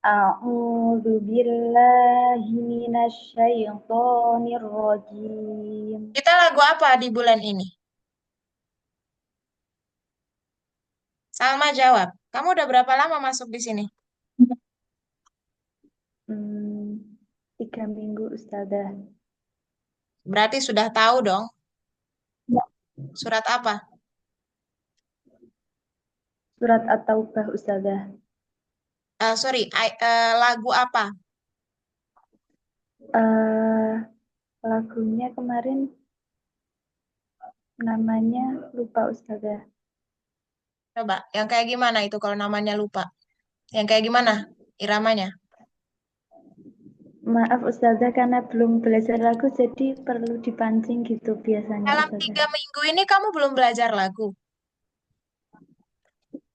A'udzu billahi minasyaitonir rajim. Kita lagu apa di bulan ini? Salma jawab. Kamu udah berapa lama masuk di sini? Hmm, 3 minggu Ustazah. Berarti sudah tahu dong. Surat apa? Surat At-Taubah Ustazah. Sorry, lagu apa? Eh, lagunya kemarin namanya lupa Ustazah. Coba, yang kayak gimana itu kalau namanya lupa? Yang kayak gimana iramanya? Maaf Ustazah karena belum belajar lagu jadi perlu dipancing gitu biasanya Dalam Ustazah. 3 minggu ini kamu belum belajar lagu.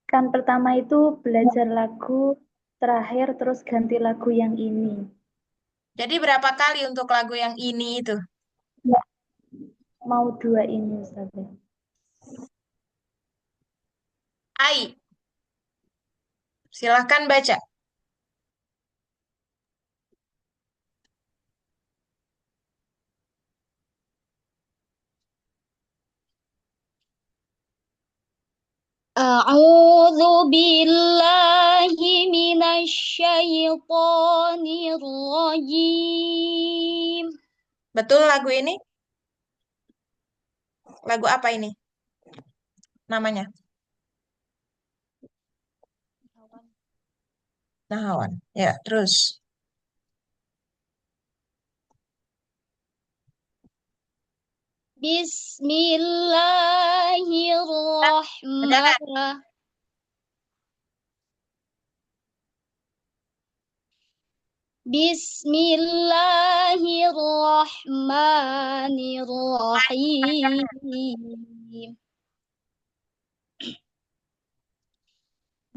Kan pertama itu belajar lagu, terakhir terus ganti lagu yang ini. Jadi berapa kali untuk lagu yang ini itu? Ya, mau 2 ini Ustazah. Ai, silahkan baca. أعوذ بالله من الشيطان الرجيم. Betul lagu ini? Lagu apa ini namanya? Nahawan. Ya, terus. Ada kan? Bismillahirrahmanirrahim. Bismillahirrahmanirrahim.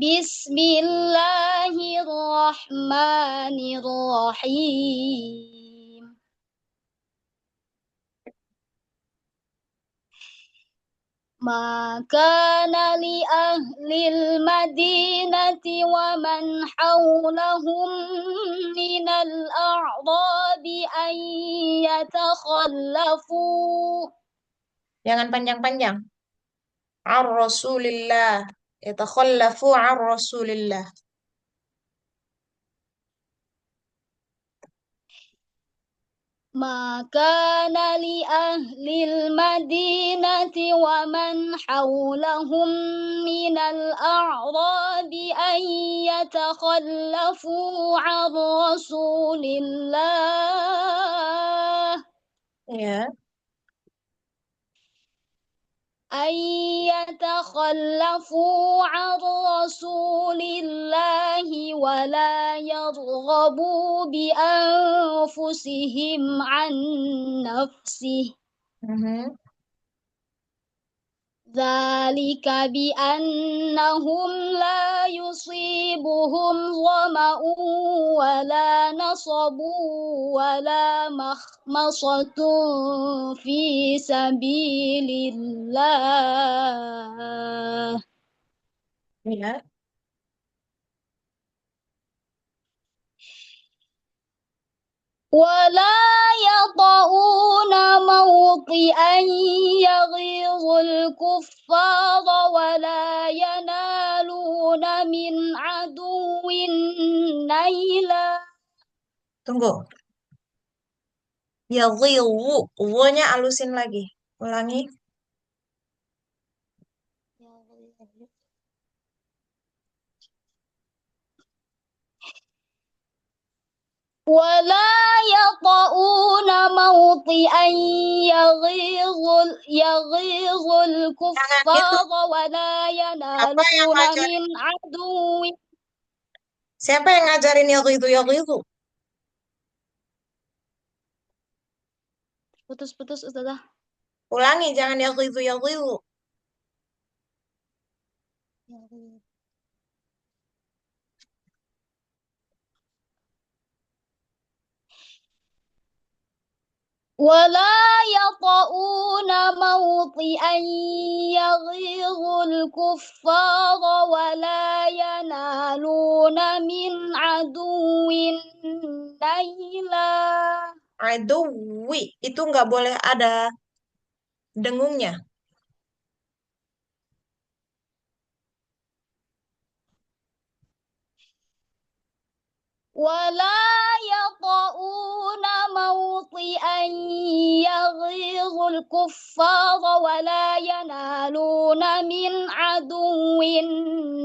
Bismillahirrahmanirrahim. Maka li ahlil madinati wa man hawlahum minal a'rabi an yatakhallafu. Jangan panjang-panjang. Ar-Rasulillah. Yatakhallafu ar-Rasulillah. Maka li ahlil madinati wa man hawlahum minal a'rabi an yatakhallafu an Rasulillah. Ya. أن يتخلفوا عن رسول الله ولا يرغبوا بأنفسهم عن نفسه Mhm. ذلك بأنهم لا يصيبهم ظمأ ولا نصب ولا مخمصة في سبيل الله Ya. ولا يطؤون موطئا يغيظ الكفار ولا ينالون من عدو نيلا. Tunggu. Yadhiwu. Wu-nya alusin lagi. Ulangi. ولا يطؤون موطئا يغيظ Jangan itu. الكفار ولا Apa yang ينالون من ngajarin? عدو. Siapa yang ngajarin yadhidu yadhidu? Putus-putus Ustazah. Ulangi, jangan yadhidu yadhidu. ولا يطؤون موطئا يغيظ الكفار ولا ينالون من عدو نيلا. Aduwi itu nggak boleh ada dengungnya. ولا يطؤون موطئا يغيظ الكفار ولا ينالون من عدو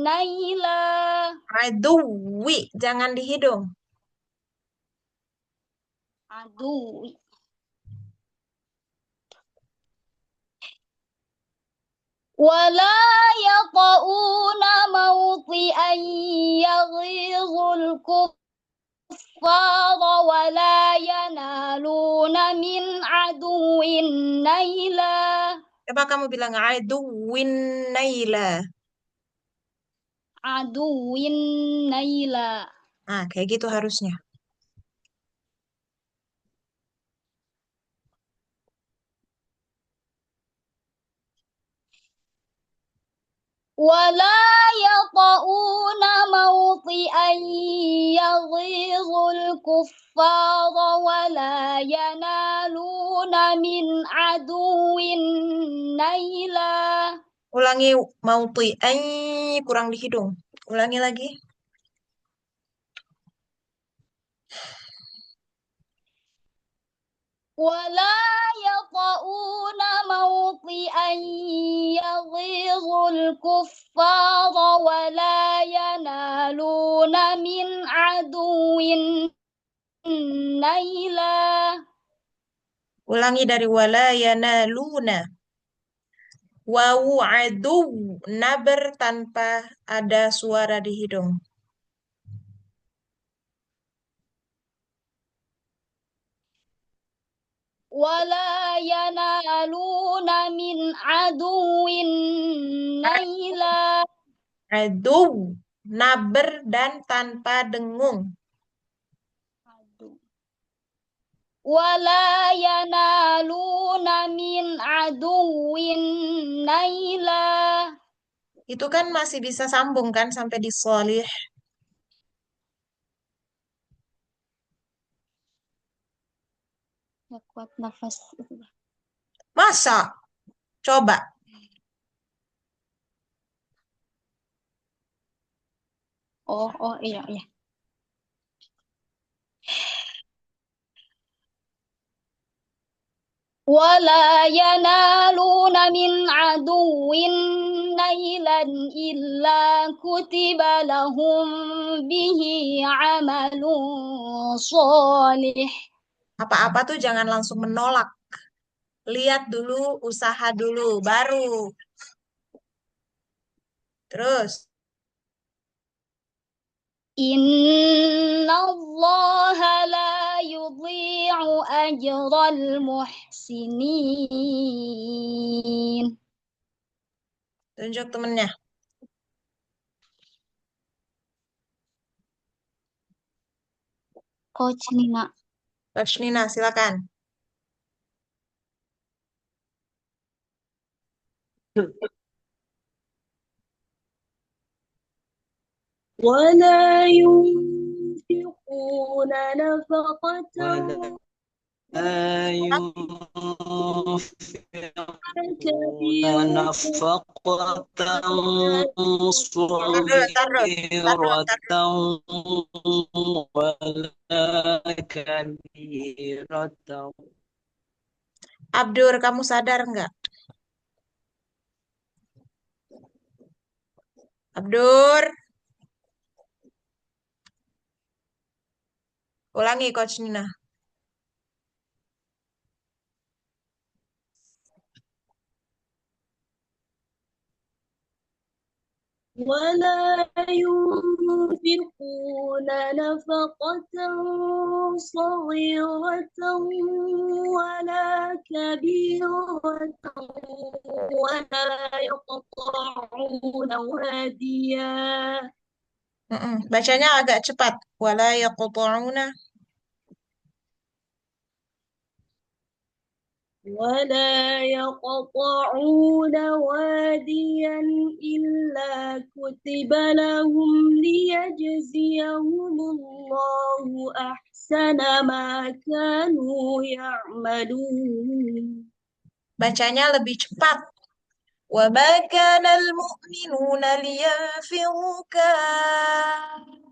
نيلا. Aduwi jangan di hidung. عدو ولا يطؤون موطئا يغيظ الكفار ولا ينالون من عدو نيلا. Coba kamu bilang aduwin naila. عدو نيلا. Nah, kayak gitu harusnya. ولا يطؤون موطئا يغيظ الكفار ولا ينالون من عدو نيلا. Ulangi mauti kurang di hidung. Ulangi lagi. ولا يطؤون موطئا يغيظ الكفار ولا ينالون من عدو نيلا. Ulangi dari wala yanaluna. Wawu adu naber tanpa ada suara di hidung. ولا ينالون من عدو نيلا. Adu naber dan tanpa dengung. ولا ينالون من عدو نيلا. Itu kan masih bisa sambung kan sampai di sholih. Ya kuat nafas. Masa? Coba. Oh iya iya. ولا ينالون من عدو نيلا إلا كتب لهم به عمل صالح. Apa-apa tuh jangan langsung menolak. Lihat dulu, usaha dulu, baru. Terus. إن الله لا يضيع أجر المحسنين. Tunjuk temennya. Coach Nina. Coach Nina, silakan. ولا ينفقون نفقة لا ينفقون كبيرة نفقة Tar dulu. صغيرة ولا كبيرة. Abdur, kamu sadar nggak? Abdur, ulangi Coach Nina. ولا ينفقون نفقة صغيرة ولا كبيرة ولا يقطعون واديا. Bacanya agak cepat. Wala yaqta'una. ولا يقطعون واديا إلا كتب لهم ليجزيهم الله أحسن ما كانوا يعملون. Bacanya lebih cepat. وَمَا كَانَ الْمُؤْمِنُونَ لِيَنْفِرُوا كَافَّةً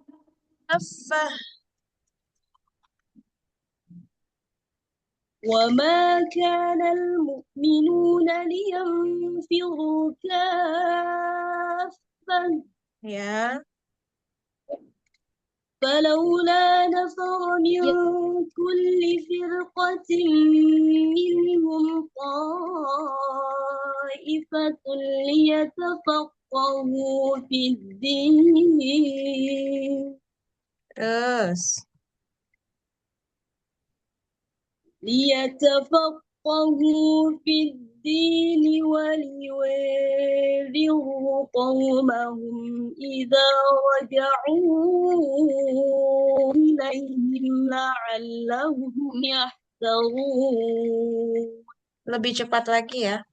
وما كان المؤمنون لينفروا كافة ya. فلولا نفر من كل فرقة منهم طائفة ليتفقهوا في الدين Terus. ولينذروا قومهم إذا رجعوا إليهم لعلهم يحذرون. Lebih cepat lagi ya.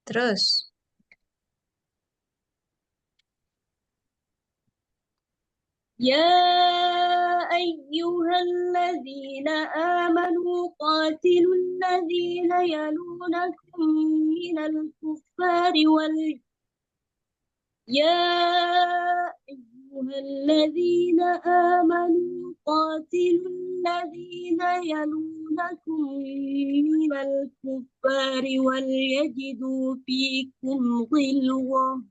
Terus. يا أيها الذين آمنوا قاتلوا الذين يلونكم من الكفار يا أيها الذين آمنوا قاتلوا الذين يلونكم من الكفار وليجدوا فيكم غلظة.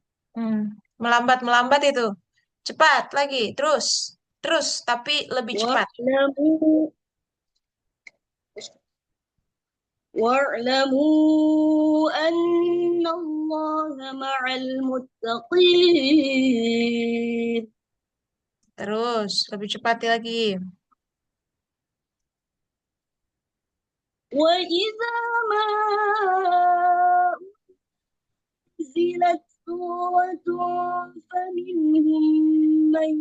Melambat itu. Cepat lagi, terus. Terus, tapi lebih cepat. واعلموا أن الله مع المتقين. Terus, lebih cepat lagi. وإذا ما أنزلت سورة فمنهم من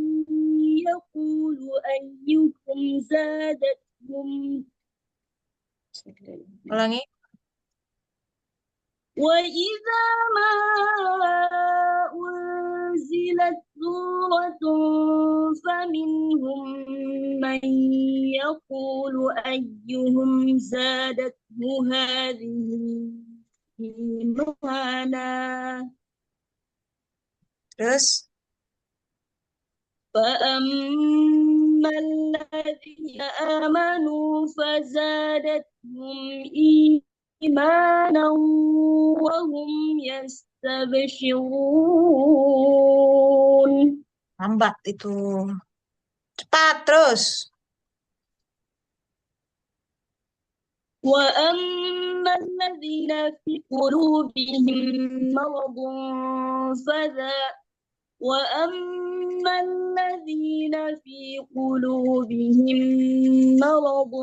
يقول أيكم زادتهم. Ulangi. وإذا ما أنزلت سورة فمنهم من يقول أيهم زادته هذه إيمانا. Terus. فأما الذين آمنوا فزادتهم إيمانا وهم يستبشرون. Lambat itu. Cepat terus. وأما الذين في قلوبهم مرض وأما الذين في قلوبهم مرض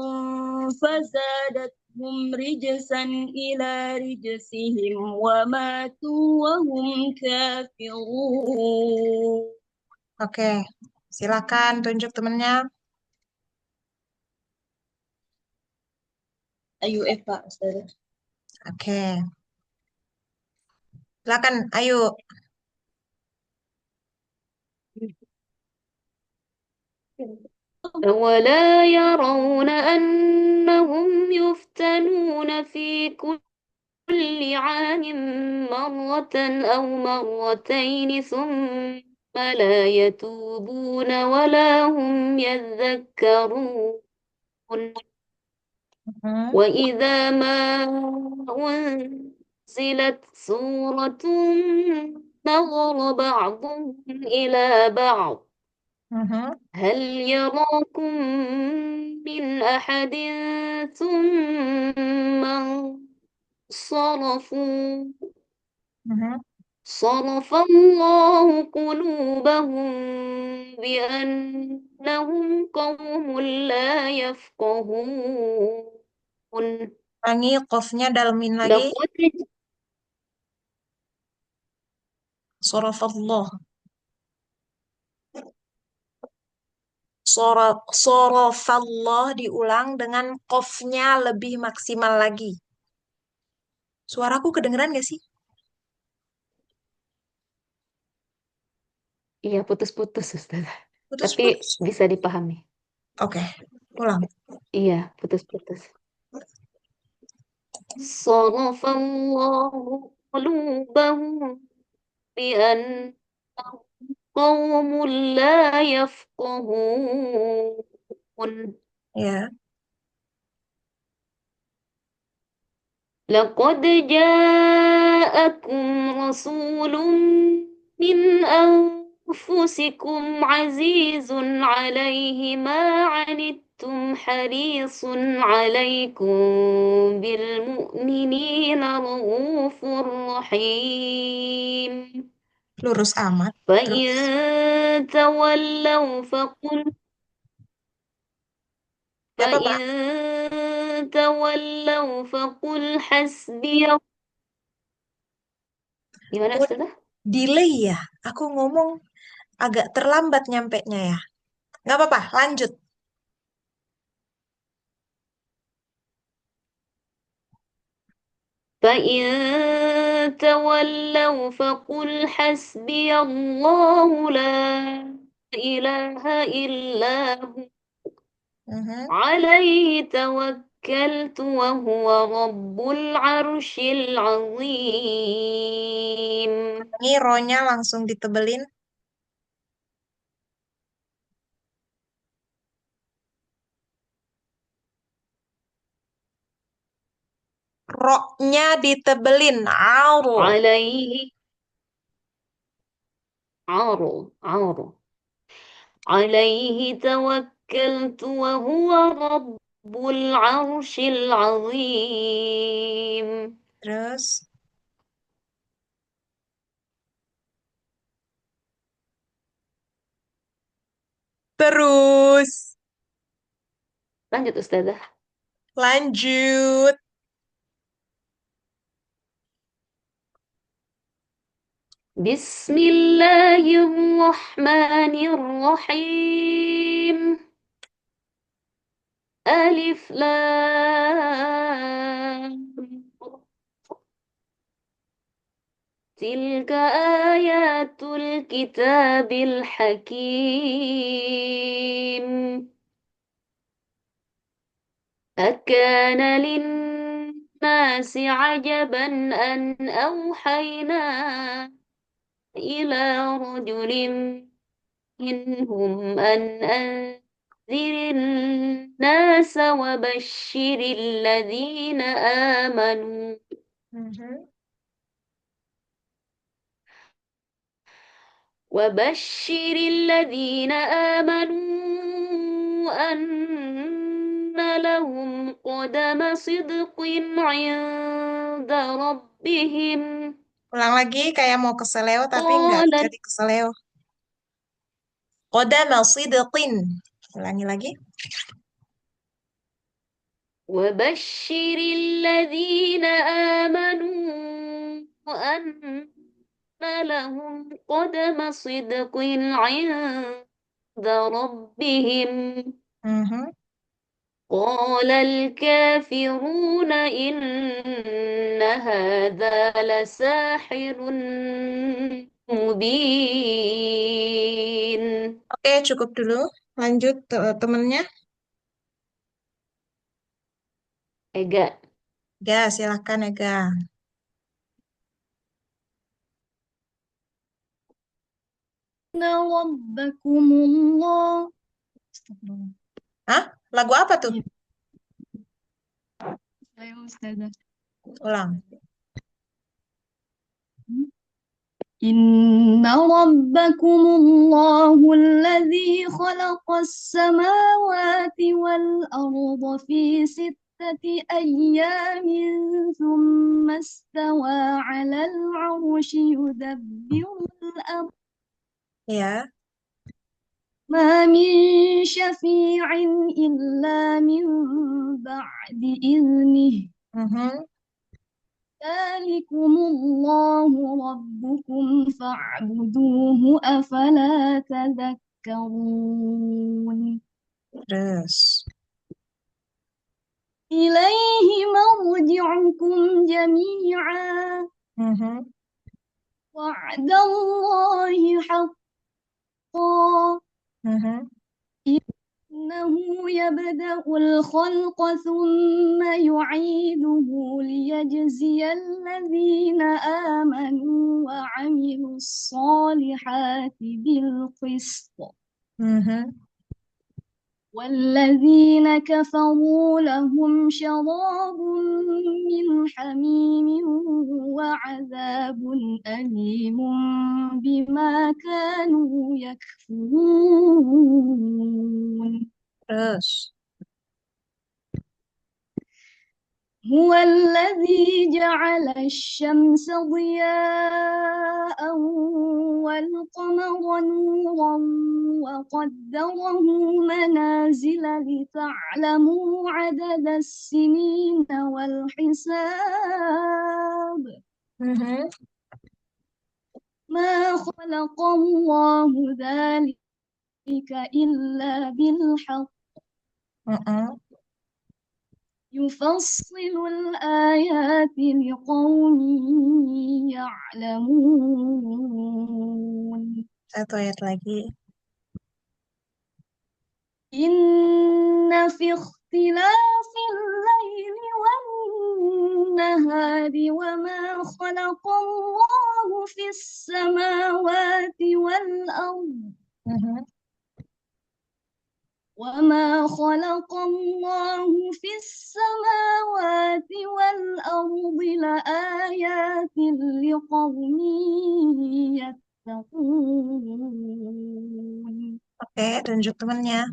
فزادتهم رجسا إلى رجسهم وماتوا وهم كافرون. Oke, silakan tunjuk temennya. Ayo Eva, Ustazah. Oke. Silakan, ayo. أولا يرون أنهم يفتنون في كل عام مرة أو مرتين ثم لا يتوبون ولا هم يذكرون وإذا ما أنزلت سورة نظر بعضهم إلى بعض هل يراكم من أحد ثم صرف الله قلوبهم بأنهم قوم لا يفقهون. Ulangi, qafnya dalemin lagi. Sorafallah. Sorofallah diulang dengan qofnya lebih maksimal lagi. Suaraku kedengeran gak sih? Iya, putus-putus, Ustazah. Tapi Putus-putus. bisa dipahami. Oke, ulang. Iya, putus-putus. Sarafallahu qulubahum بأنهم قوم لا يفقهون Ya. لقد جاءكم رسول من أنفسكم عزيز عليه ما عنتم حريص عليكم بالمؤمنين رؤوف رحيم Lurus amat. فإن Terus. تولوا فقل Gak apa-apa. فإن تولوا فقل حسبي Gimana Oh, Ustazah? delay ya. Aku ngomong agak terlambat nyampenya ya. Gak apa-apa, lanjut. فإن تولوا فقل حسبي الله لا إله إلا هو Mhm. عليه توكلت وهو رب العرش العظيم Ini ronya langsung ditebelin. Roknya ditebelin. Auro. عليه عار عليه توكلت وهو رب العرش العظيم Terus. Terus. Lanjut Ustazah. Lanjut. بسم الله الرحمن الرحيم ألف لام تلك آيات الكتاب الحكيم أكان للناس عجبا أن أوحينا إلى رجل منهم أن أنذر الناس Mhm. وبشر الذين آمنوا أن لهم قدم صدق عند ربهم Ulang lagi kayak mau keseleo tapi nggak قال jadi keseleo. Qodama sidqin. Ulangi lagi. وبشر الذين آمنوا أن لهم قدم صدق عند ربهم Mhm. قال الكافرون إن هذا لساحر مبين Oke, cukup dulu. Lanjut temennya. Ega. Ya, silakan Ega. Rabbakumullah. Hah? Lagu apa tuh? Saya Ustazah. Ulang. إن ربكم الله الذي خلق السماوات والأرض في 6 أيام ثم استوى على العرش يدبر الأمر Ya. ما من شفيع إلا من بعد إذنه Mhm. ذلكم الله ربكم فاعبدوه أفلا تذكرون يتفكرون Terus. إليه مرجعكم جميعا Mhm. وعد الله حقا Mhm. إنه يبدأ الخلق ثم يعيده ليجزي الذين آمنوا وعملوا الصالحات بالقسط Mhm. والذين كفروا لهم شراب من حميم وعذاب أليم بما كانوا يكفرون Terus. هو الذي جعل الشمس ضياء والقمر نورا وقدره منازل لتعلموا عدد السنين والحساب Mhm. ما خلق الله ذلك إلا بالحق Mhm. يفصل الآيات لقوم يعلمون Satu ayat lagi. إن في اختلاف الليل والنهار وما خلق الله في السماوات والأرض Mhm. وما خلق الله في السماوات والأرض لآيات لقوم يتقون Oke, tunjuk temennya.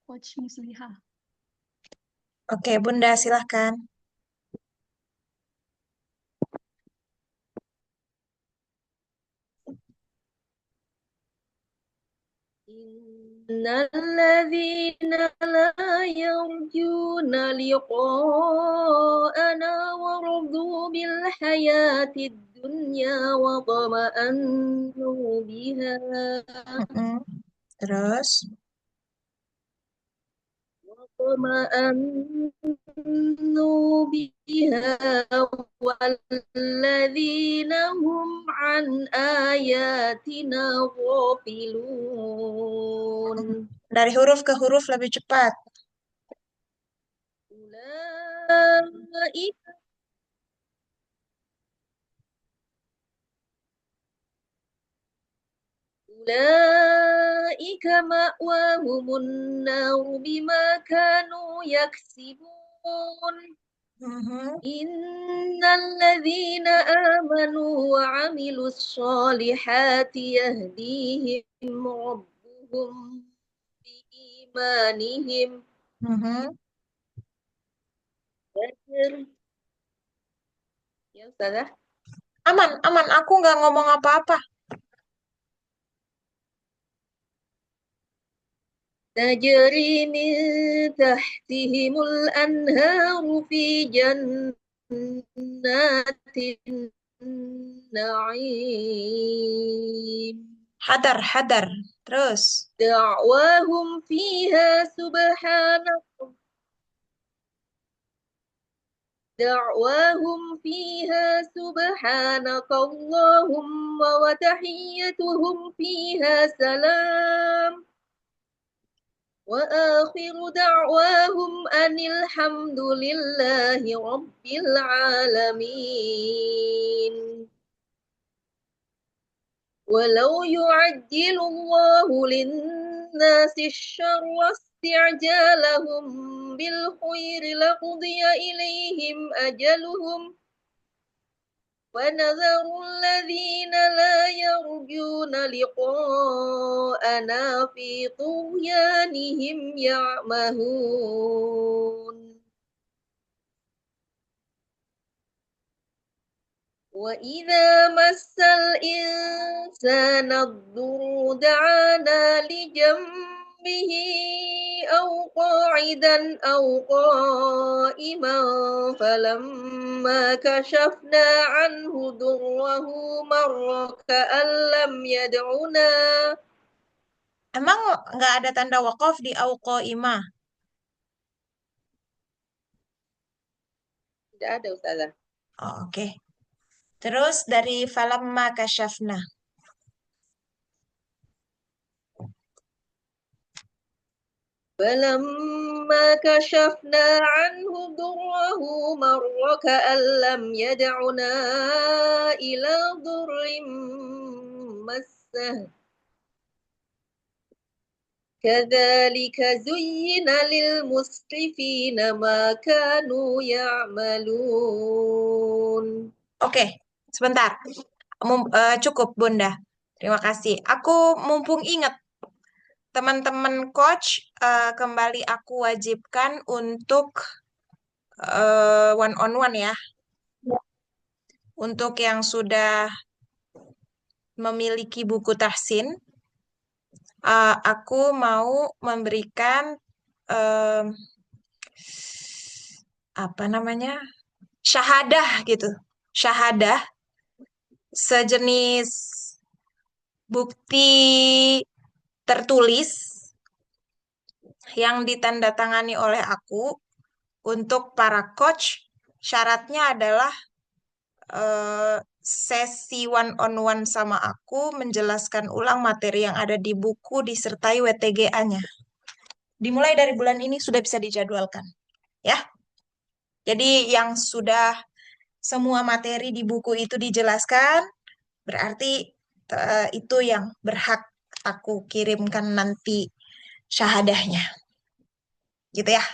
Coach Musliha. Oke, Bunda, silahkan. إن الذين لا يرجون لقاءنا ورضوا بالحياة الدنيا وطمأنوا بها Mhm. Terus. والذين هم عن آياتنا غافلون Dari huruf ke huruf lebih cepat. أولئك أولئك مأواهم النار بما كانوا يكسبون Mhm. إن الذين آمنوا وعملوا الصالحات يهديهم ربهم بإيمانهم Mhm. Ya, Ustazah. Aman, aman. Aku nggak ngomong apa-apa. تجري من تحتهم الأنهار في جنات النعيم Hadar, hadar. Terus. دعواهم فيها سبحانك دعواهم فيها سبحانك اللهم وتحيتهم فيها سلام وآخر دعواهم أن الحمد لله رب العالمين ولو يعجل الله للناس الشر واستعجالهم بالخير لقضي إليهم أجلهم ونذر الذين لا يرجون لقاءنا في طغيانهم يعمهون وإذا مس الإنسان الضر دعانا لجنبه به أو قاعدا أو قائما فلما كشفنا عنه ضره مر كأن لم يدعنا. Emang nggak ada tanda wakaf di auqaimah? Tidak ada Ustazah. Oh, oke. Terus dari falamma kasyafna. فلما كشفنا عنه ضره مر كأن لم يدعنا إلى ضر مسه كذلك زين للمسرفين ما كانوا يعملون. Oke, sebentar. Cukup, Bunda. Terima kasih. Aku mumpung ingat, teman-teman coach, kembali aku wajibkan untuk one on one ya. Untuk yang sudah memiliki buku tahsin, aku mau memberikan apa namanya, syahadah gitu, syahadah sejenis bukti tertulis yang ditandatangani oleh aku untuk para coach. Syaratnya adalah sesi one on one sama aku menjelaskan ulang materi yang ada di buku disertai WTGA-nya. Dimulai dari bulan ini sudah bisa dijadwalkan, ya. Jadi yang sudah semua materi di buku itu dijelaskan, berarti itu yang berhak aku kirimkan nanti syahadahnya. Gitu ya.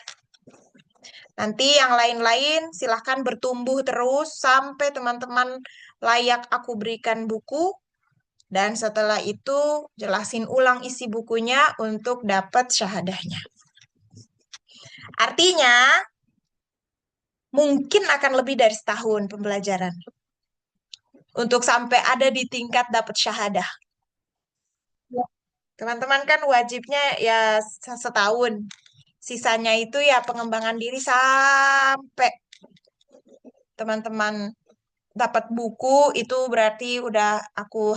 Nanti yang lain-lain silahkan bertumbuh terus sampai teman-teman layak aku berikan buku. Dan setelah itu jelasin ulang isi bukunya untuk dapat syahadahnya. Artinya mungkin akan lebih dari setahun pembelajaran untuk sampai ada di tingkat dapat syahadah. Teman-teman kan wajibnya ya setahun. Sisanya itu ya pengembangan diri sampai teman-teman dapat buku itu berarti udah aku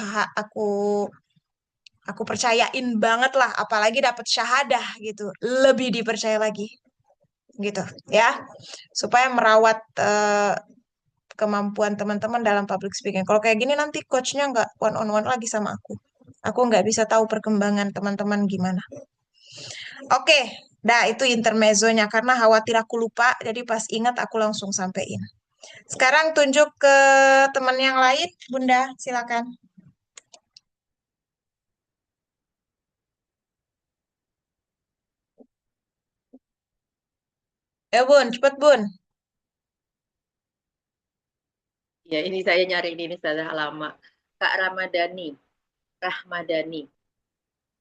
percayain banget lah, apalagi dapat syahadah gitu, lebih dipercaya lagi gitu ya, supaya merawat kemampuan teman-teman dalam public speaking. Kalau kayak gini nanti coachnya nggak one on one lagi sama aku nggak bisa tahu perkembangan teman-teman gimana. Oke, dah itu intermezzonya karena khawatir aku lupa, jadi pas ingat aku langsung sampein. Sekarang tunjuk ke teman yang lain, Bunda, silakan. Bun, cepet Bun, Ya, ini saya nyari ini Ustazah lama. Kak Rahmadani.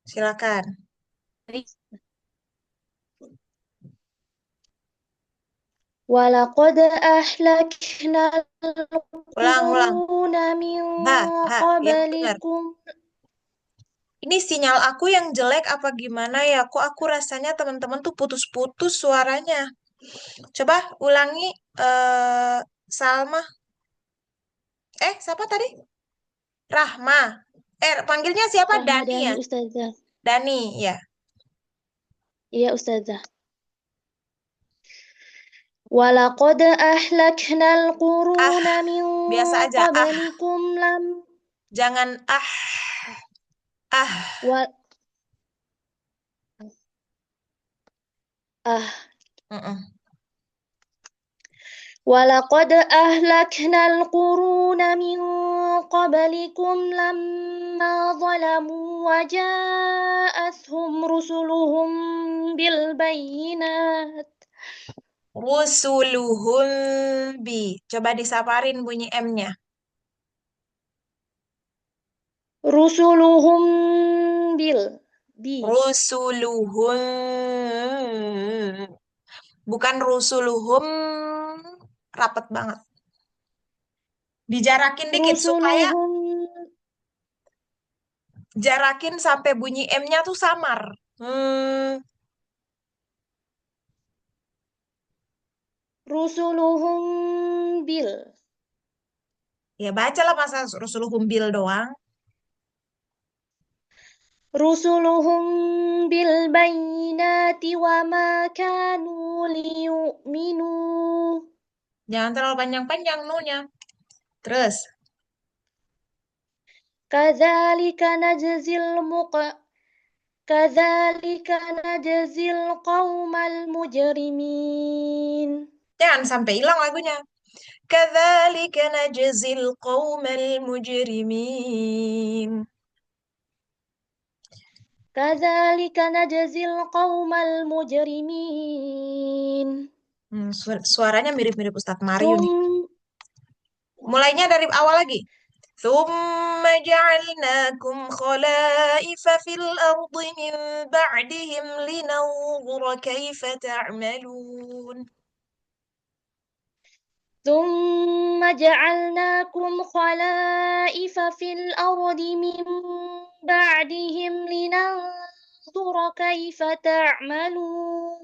silakan. ولقد أهلكنا Ulang. القرون من Yang benar. قبلكم. Ini sinyal aku yang jelek apa gimana ya? Kok aku rasanya teman-teman tuh putus-putus suaranya. Coba ulangi, Salma. Siapa tadi? Rahma. Panggilnya siapa? Dani ya? Rahmadani Ustazah. Dani, ya. Iya Ustazah. ولقد أهلكنا القرون من biasa aja, قبلكم Jangan و- Mm-mm. ولقد أهلكنا القرون من قبلكم لما ظلموا وجاءتهم رسلهم بالبينات Rusuluhum Coba disaparin bunyi M-nya. رسلهم Rusuluhum. Bukan rusuluhum. Rapet banget. Dijarakin dikit supaya رسلهم jarakin sampai bunyi M-nya tuh samar. Hmm, Rusuluhum bil. ya bacalah masa Rusuluhum bil doang. Rusuluhum bil bayyinati wa ma kanu liyu'minu. Jangan terlalu panjang-panjang nunya. Terus, Kadzalika najzil Kadzalika najzil qaumal mujrimin. jangan sampai hilang lagunya. Kadzalika najzil qaumal mujrimin. Kadzalika najzil qaumal mujrimin. Suaranya mirip-mirip Ustadz Mario nih. Thum Mulainya dari awal lagi. ثم جعلناكم خلائف في الأرض من بعدهم لننظر كيف تعملون. ثم جعلناكم خلائف في الأرض من بعدهم لننظر كيف تعملون.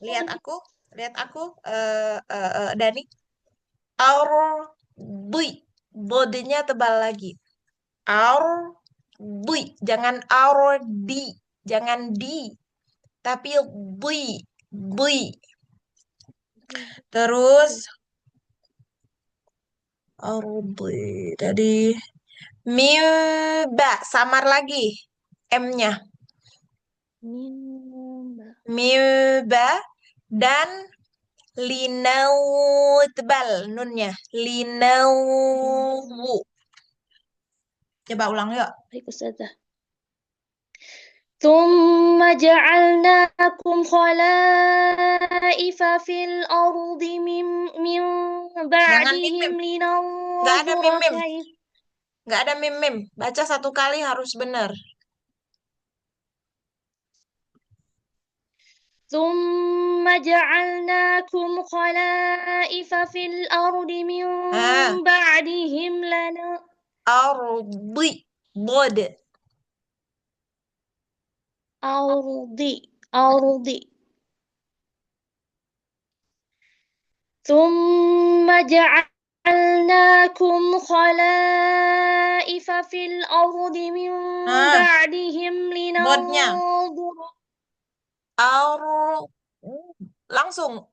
Lihat aku, Dani. Ardi, bodenya tebal lagi. Ardi, jangan ardi, jangan di, tapi di. Terus ardi tadi mimba samar lagi M-nya. Mimba. Mimba dan linau tebal nunnya. Linau. Coba ulang yuk. Baik Ustazah. ثم جعلناكم خلائف في الأرض من بعدهم Nggak ada لننظر mim-mim. كيف Nggak ada mim-mim. Baca satu kali harus benar. ثم جعلناكم خلائف في الأرض من بعدهم Ardi. Bod. أرض ثم جعلناكم خلائف في الأرض من بعدهم Bodnya. لننظر Langsung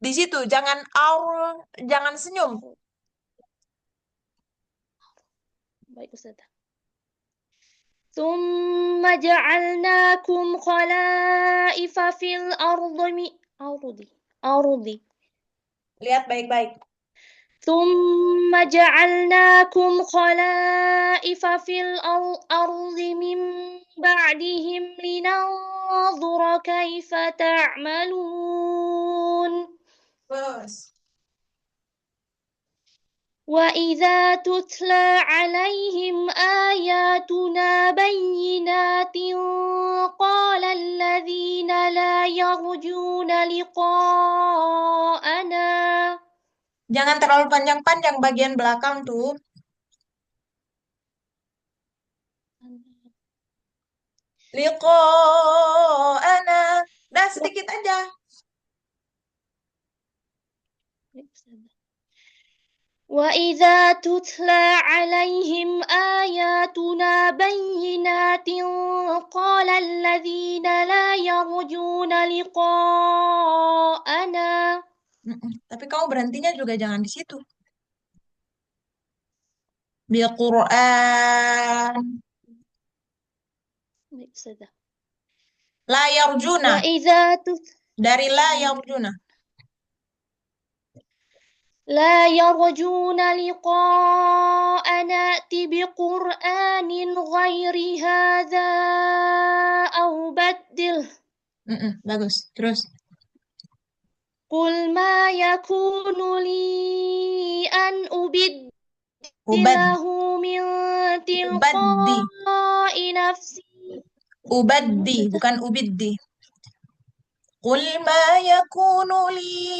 di situ jangan senyum. Baik Ustazah. ثم جعلناكم خلائف في الأرض أرض. Lihat baik-baik. ثم جعلناكم خلائف في الأرض من بعدهم لننظر كيف تعملون. Bos. وإذا تتلى عليهم آياتنا بينات قال الذين لا يرجون لقاءنا. Jangan terlalu panjang-panjang bagian belakang tuh. Liqa'ana. Dah sedikit aja. وإذا تتلى عليهم آياتنا بينات قال الذين لا يرجون لقاءنا. Tapi kamu berhentinya juga jangan di situ. Bil Quran. La yarjuna. Dari la yarjuna. لا يرجون لقاءنا ائت بقرآن غير هذا أو بدله. Bagus. Terus. قل ما يكون لي أن أبدله من تلقاء نفسي. Ubaddi, bukan ubiddi. قل ما يكون لي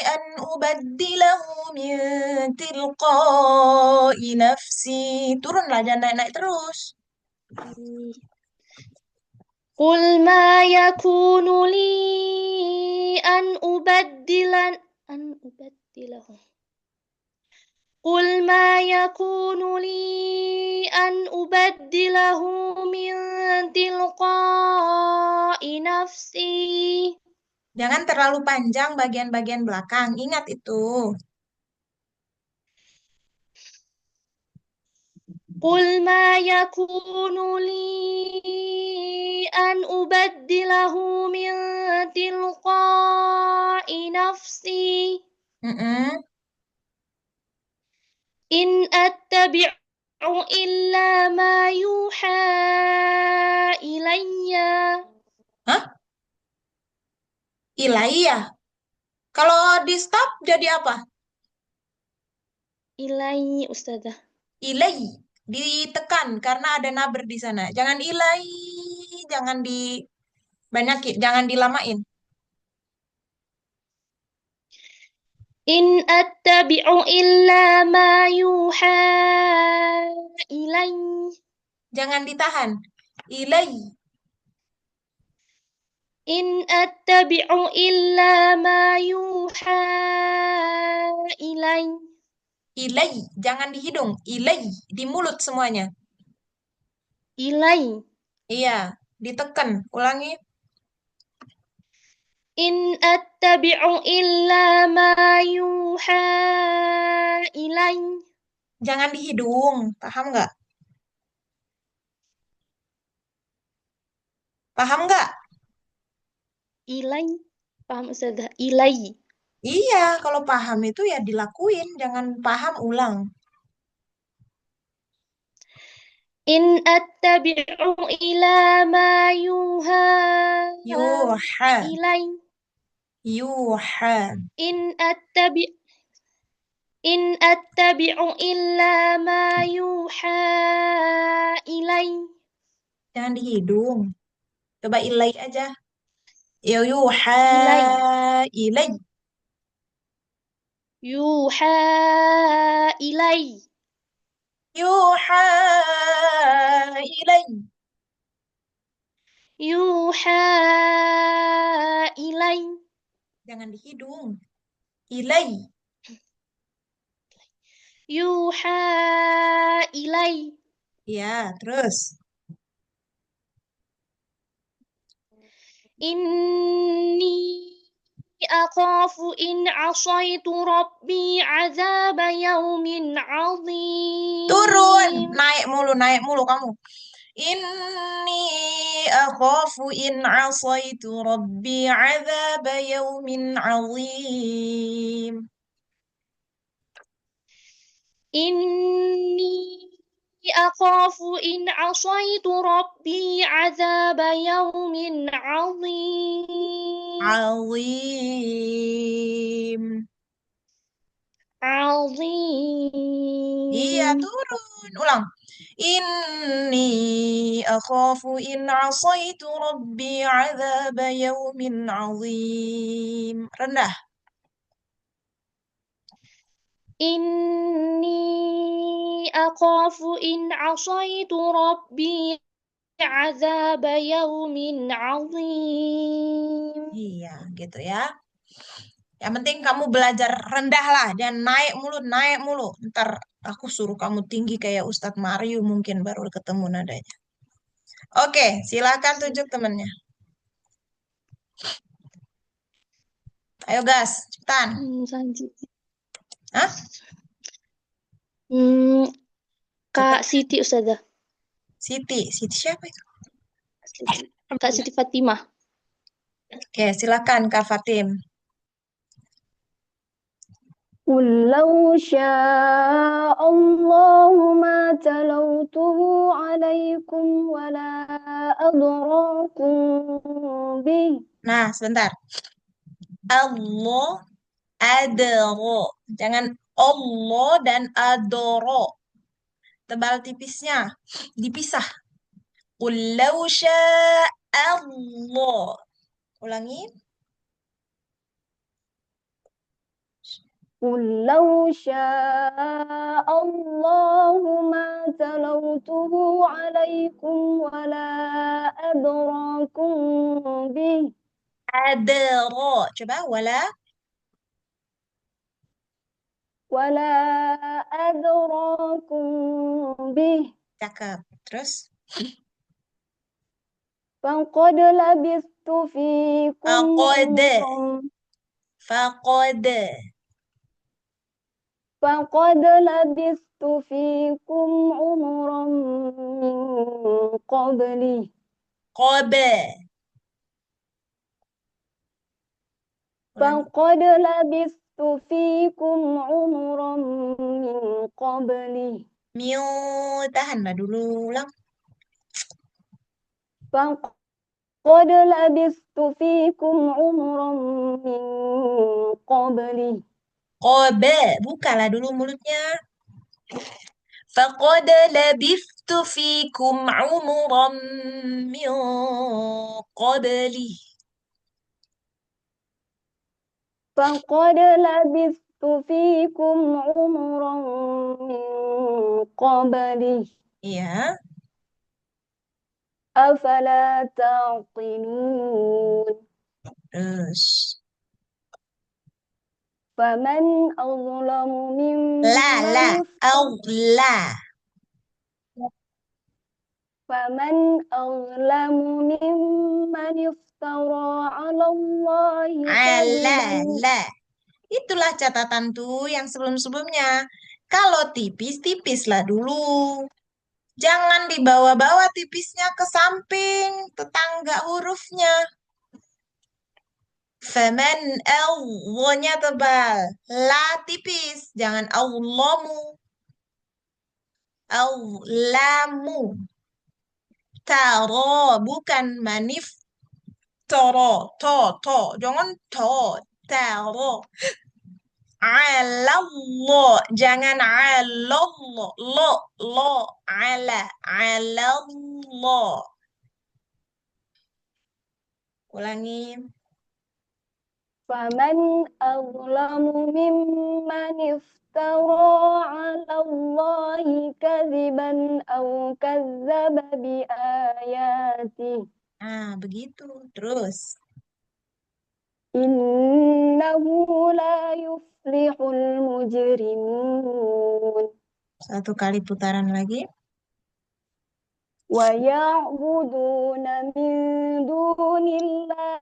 أن أبدله من تلقاء نفسي. Turunlah, jangan naik-naik terus. قل ما يكون لي أن أبدله قل ما يكون لي أن أبدله من تلقاء نفسي Jangan terlalu panjang bagian-bagian belakang. Ingat itu. قل ما يكون لي أن أبدله من تلقاء نفسي Mm-mm. إن أتبع إلا ما يوحى إلي Hah? Ilaiyah. Kalau di stop jadi apa? إلي أستاذة Ilai. Ditekan karena ada naber di sana. Jangan ilai. Jangan dibanyakin. Jangan dilamain. إن أتبع إلا ما يوحى إلي Jangan ditahan. Ilai. إن أتبع إلا ما يوحى إلي Ilai. Jangan di hidung. Ilai. Di mulut semuanya. إلي Iya. Ditekan. Ulangi. إن أتبع إلا ما يوحى إلي Jangan di hidung. Paham nggak? Paham nggak? إلي paham Ustazah إلي Iya. Kalau paham itu ya dilakuin. Jangan paham ulang. إن أتبع إلى ما يوحى Yuha. إلي Yuha. إن أتبع إلا ما يوحى إلي Jangan di hidung. Coba ilai aja. Yuha إلي ilai. يوحى إلي Yuha ilai. يوحى إلي Jangan di hidung. Ilai. يوحى إلي Ya, terus. إني أخاف إن عصيت ربي عذاب يوم Turun. عظيم Naik mulu kamu. Inni akhafu in asaitu rabbi azab yaumin azim. إني أخاف إن عصيت ربي عذاب يوم عظيم Azim. Iya, عظيم turun. Ulang. Inni akhafu in asaitu rabbi azab yaumin azim. Rendah. إني أخاف إن عصيت ربي عذاب يوم عظيم Iya, gitu ya. Yang penting kamu belajar rendah lah, dan naik mulu, naik mulu. Ntar aku suruh kamu tinggi kayak Ustadz Mario mungkin baru ketemu nadanya. Oke, silakan tunjuk temennya. Ayo gas, cepetan. selanjutnya Hah? Kak Siti Ustazah Siti. Siti siapa itu? Kak Siti Fatimah Oke, silakan Kak Fatim. قل لو شاء الله ما تلوته عليكم ولا أدراكم به Nah, sebentar. Allah adoro. Jangan Allah dan adoro. Tebal tipisnya dipisah. Qul law syaa Allah. Ulangi. قل لو شاء الله ما تلوته عليكم ولا أدراكم به Adro. Coba wala. ولا أدراكم به Cakep. Terus. فقد لبثت فيكم Faqad. عمرا Faqad. فقد لبثت فيكم عمرا من قبلي Qoba. Ulangi. فقد لبثت فيكم عمرا من قبلي Miu. Tahanlah dulu. Ulang. فقد لبثت فيكم عمرا من قبلي Qoba. Bukalah dulu mulutnya. فقد لبثت فيكم عمرا من قبله. فقد لبثت فيكم عمرا من قبلي Ya. أفلا تعقلون Terus. فمن أظلم La, la. ممن Au, la. فمن أظلم ممن افترى على الله Ala, كذبا la. Itulah catatan tuh yang sebelum-sebelumnya. Kalau tipis, tipislah dulu. Jangan dibawa-bawa tipisnya ke samping, tetangga hurufnya. Faman nya tebal. La tipis. Jangan awlamu. Awlamu. Taro. Bukan manif. Toro. To. Jangan to. Taro. Alallah. Jangan alallah. Lo. Ala. Alallah. Ulangi. فمن أظلم ممن افترى على الله كذبا أو كذب بآياته Ah, begitu. Terus. إنه لا يفلح المجرمون Satu kali putaran lagi. ويعبدون من دون الله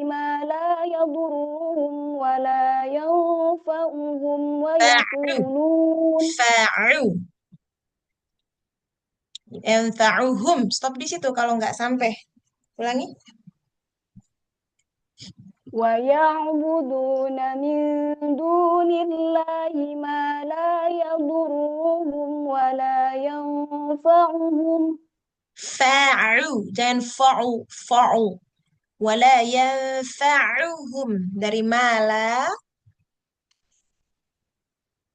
ما لا يضرهم ولا ينفعهم ويقولون Fa'u. Yanfa'uhum. Stop di situ kalau nggak sampai. Ulangi. ويعبدون من دون الله ما لا يضرهم ولا ينفعهم Fa'u. Jangan fa'u. Fa'u. Wala yanfa'uhum. Dari mala.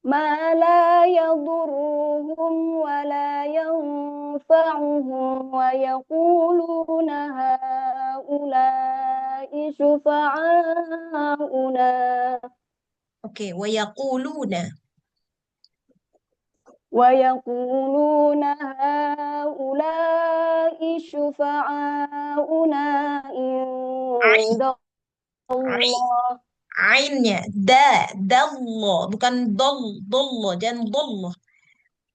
ما لا يضرهم ولا ينفعهم ويقولون هؤلاء شفعاؤنا Oke. Wayaquluna. ويقولون هؤلاء شفعاؤنا عند Ain. الله Ainnya. Dallah. Bukan dollo. Jangan dollo.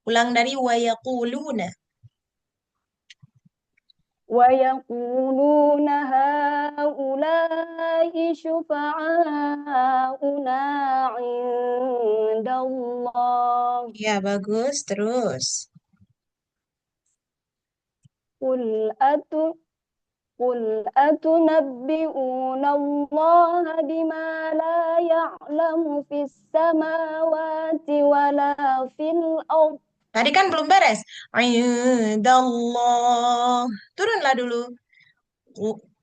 Ulang dari wayaquluna. ويقولون هؤلاء شفعاؤنا عند الله Ya, bagus. Terus. قل قل أتنبئون الله بما لا يعلم في السماوات ولا في الأرض Tadi kan belum beres. Indallah. Turunlah dulu.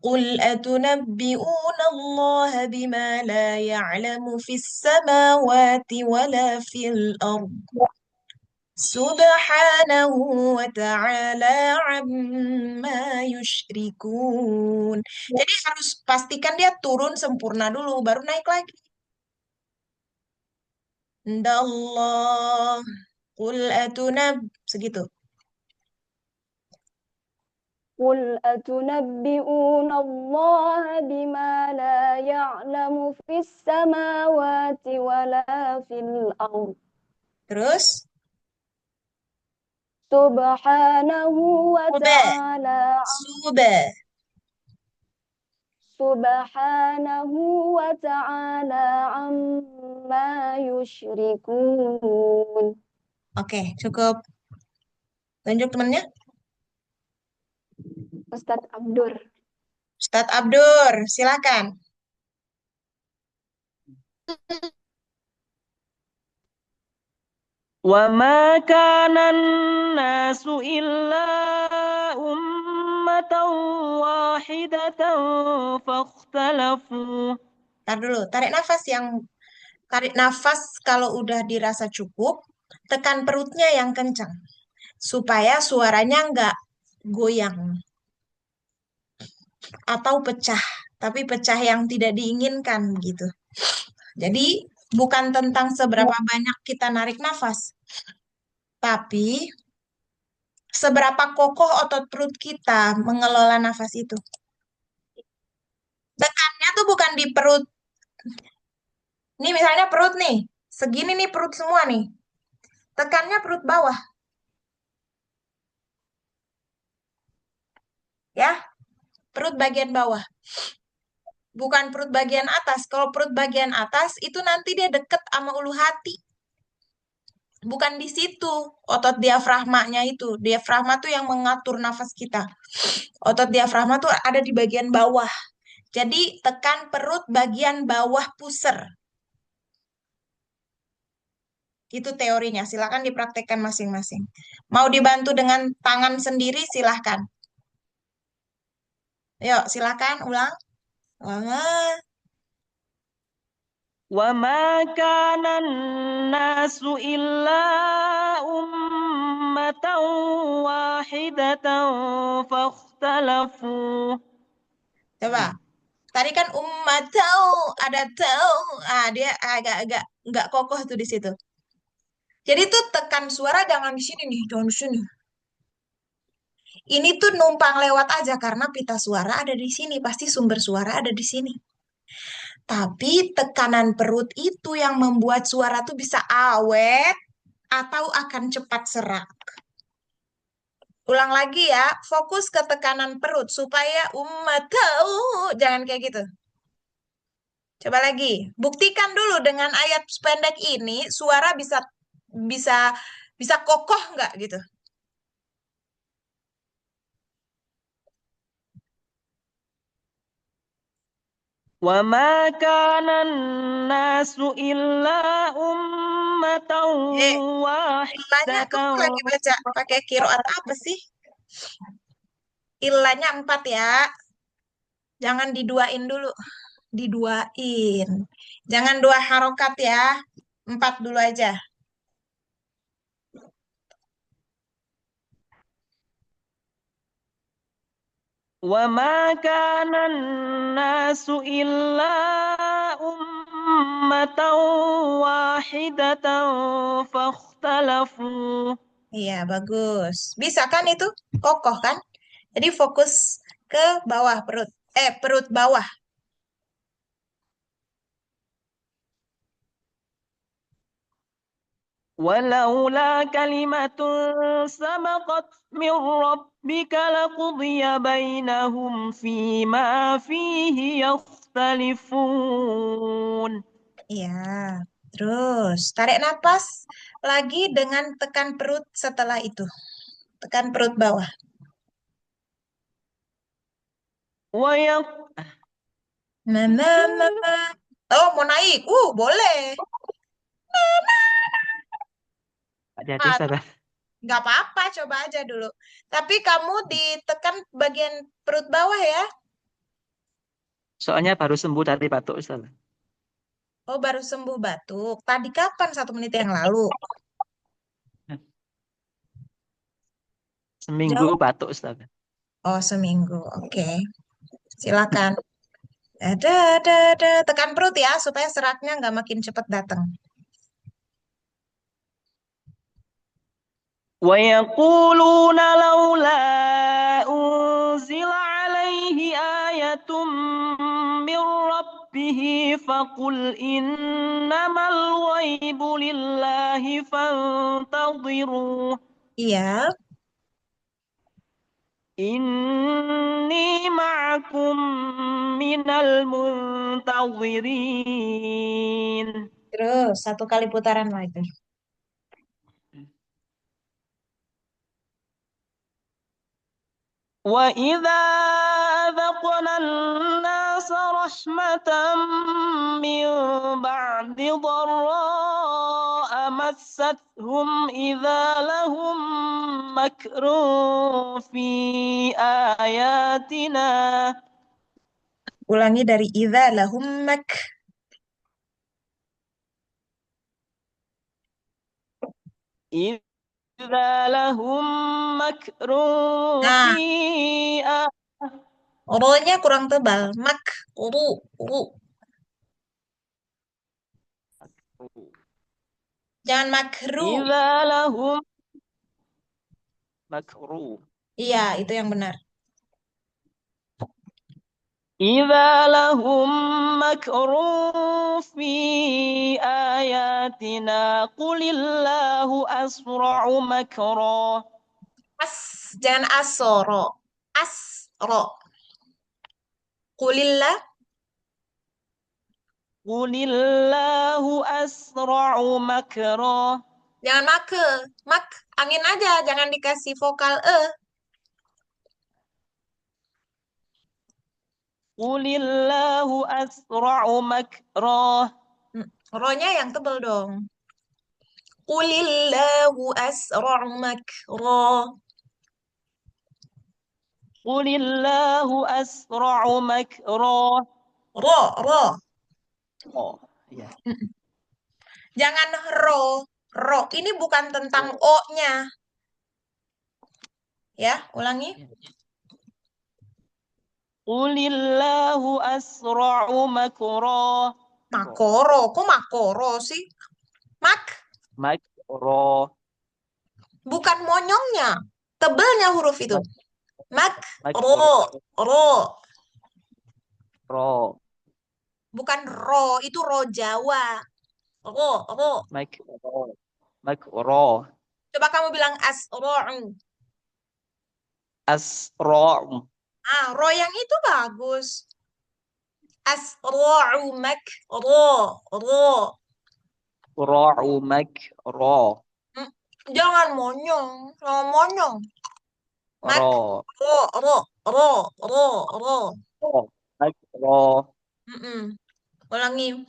قل أتنبئون الله بما لا يعلم في السماوات ولا في الأرض سبحانه وتعالى عما يشركون. Jadi harus pastikan dia turun sempurna dulu, baru naik lagi. Indallah. Qul segitu. قل أتنبئون الله بما لا يعلم في السماوات ولا في الأرض Terus سبحانه Sube. وتعالى Sube. سبحانه وتعالى عما يشركون. Oke, cukup. Tunjuk temennya. Ustadz Abdur. Ustadz Abdur, silakan. وما كان الناس إلا أمة واحدة فاختلفوا. Ntar dulu, tarik nafas kalau udah dirasa cukup, tekan perutnya yang kencang supaya suaranya nggak goyang atau pecah, tapi pecah yang tidak diinginkan gitu. Jadi bukan tentang seberapa banyak kita narik nafas, tapi seberapa kokoh otot perut kita mengelola nafas itu. Tekannya tuh bukan di perut. Ini misalnya perut nih, segini nih perut semua nih. Tekannya perut bawah. Ya, perut bagian bawah. Bukan perut bagian atas. Kalau perut bagian atas itu nanti dia deket sama ulu hati. Bukan di situ otot diafragmanya itu. Diafragma tuh yang mengatur nafas kita. Otot diafragma tuh ada di bagian bawah. Jadi tekan perut bagian bawah puser. Itu teorinya. Silakan dipraktekkan masing-masing. Mau dibantu dengan tangan sendiri silahkan. Yuk, silakan ulang. Wah, وما كان الناس إلا أمة واحدة فاختلفوا. coba. Tadi kan ummat tahu, ada tahu. Ah, dia agak-agak nggak kokoh tuh di situ. Jadi tuh tekan suara jangan di sini nih, jangan di sini. Ini tuh numpang lewat aja karena pita suara ada di sini, pasti sumber suara ada di sini. Tapi tekanan perut itu yang membuat suara tuh bisa awet atau akan cepat serak. Ulang lagi ya, fokus ke tekanan perut supaya umat tahu, jangan kayak gitu. Coba lagi, buktikan dulu dengan ayat pendek ini suara bisa bisa bisa kokoh nggak gitu. وما كان الناس إلا أمة Ilahnya واحدة. kamu lagi baca pakai kiroat apa sih? Ilahnya 4 ya. Jangan diduain dulu. Diduain. Jangan 2 harokat ya. 4 dulu aja. وما كان الناس إلا أمة واحدة فاختلفوا. Iya, bagus. Bisa kan itu? Kokoh kan? Jadi fokus ke bawah perut. Perut bawah. ولولا كلمة سبقت من ربك لقضي بينهم فيما فيه يختلفون. Iya. Terus, tarik napas lagi dengan tekan perut setelah itu. Tekan perut bawah. ويق... Nah, nah, nah, nah. Oh, mau naik. Boleh. Jadi Ah, Ustazah. nggak apa-apa, coba aja dulu. Tapi kamu ditekan bagian perut bawah ya. Soalnya baru sembuh dari batuk Ustazah. Oh, baru sembuh batuk. Tadi kapan? 1 menit yang lalu. Seminggu Jauh. batuk Ustazah. Oh, seminggu. Oke. Silakan. Ada. Tekan perut ya, supaya seratnya nggak makin cepat datang. ويقولون لولا أنزل عليه آية من ربه فقل إنما الغيب لله فانتظروا Iya. إني معكم من المنتظرين. Terus satu kali putaran lagi. وإذا أذقنا الناس رحمة من بعد ضراء مستهم إذا لهم مكر في آياتنا Ulangi dari idza lahum mak. إذا لهم مكر Nah, في ro-nya kurang tebal. Mak, ru. Jangan makru. إذا لهم مكر Iya, itu yang benar. إذا لهم مكر في آياتنا قل الله أسرع مكرا Jangan asoro. Asro. Kulillah. قل الله أسرع مكرا Jangan make. Mak, angin aja. Jangan dikasih vokal قل الله أسرع مكرا Ro-nya yang tebal dong. Qulillahu asra'u makra. قل الله أسرع مكرا Ro. Oh, ya. Jangan ro. Ro. Ini bukan tentang O-nya. Ya, ulangi. قل الله أسرع مكرا Makoro. Kok makoro sih? Mak. مكرا Bukan monyongnya. Tebelnya huruf itu. Mak. Ro. مكرا Ro. را Bukan ro. Itu ro Jawa. Ro. مكرا مكرا Coba kamu bilang asro'u. أسرع Ro yang itu bagus. Asro'u makro. Ro. أسرع مكرا Jangan monyong. Jangan monyong. Mak. را Ro. مكرا Mm-mm. Ulangi.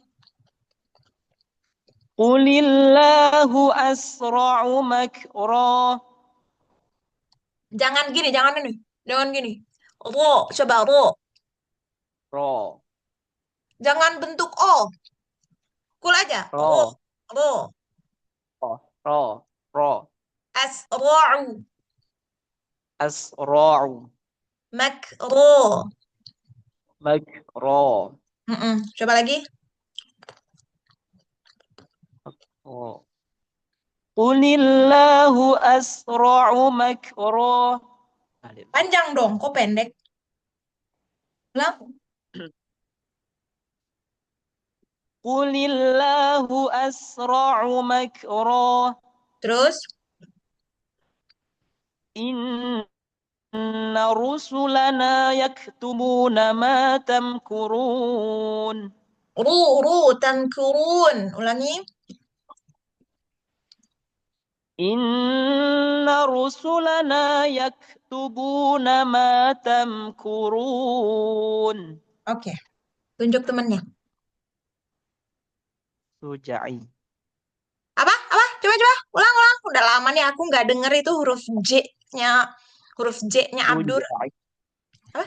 قل الله أسرع مكرا Jangan gini, jangan ini. Jangan gini. Ro. Coba ro. را Jangan bentuk O. Kul aja. Ro. را Ro. را را Asro'u. أسرع Makro. مكرا Mm-mm. Coba lagi. قل الله أسرع مكرا Panjang dong. Kok pendek? Ulang. قل الله أسرع مكرا Terus. إن رسلنا يكتبون ما تمكرون Ru. Tankurun. Ulangi. إن رسلنا يكتبون ما تمكرون Oke. Tunjuk temannya. Suja'i Apa? Coba. Ulang. Udah lama nih aku nggak denger itu huruf J-nya. Huruf J-nya Abdur. Suja'i Apa?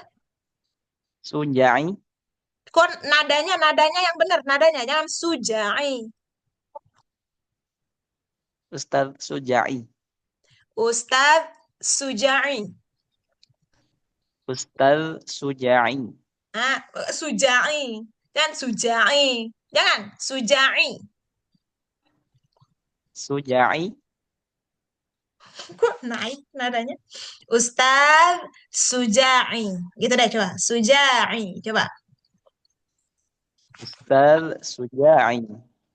Suja'i Kok nadanya yang benar. Nadanya. Jangan sujai. Ustaz Suja'i Ustadz Sujai. Ustaz Suja'i Sujai. Jangan sujai. Jangan sujai. Suja'i Kok naik nadanya? Ustaz Suja'i. Gitu deh coba. Suja'i. Coba. Ustaz Suja'i.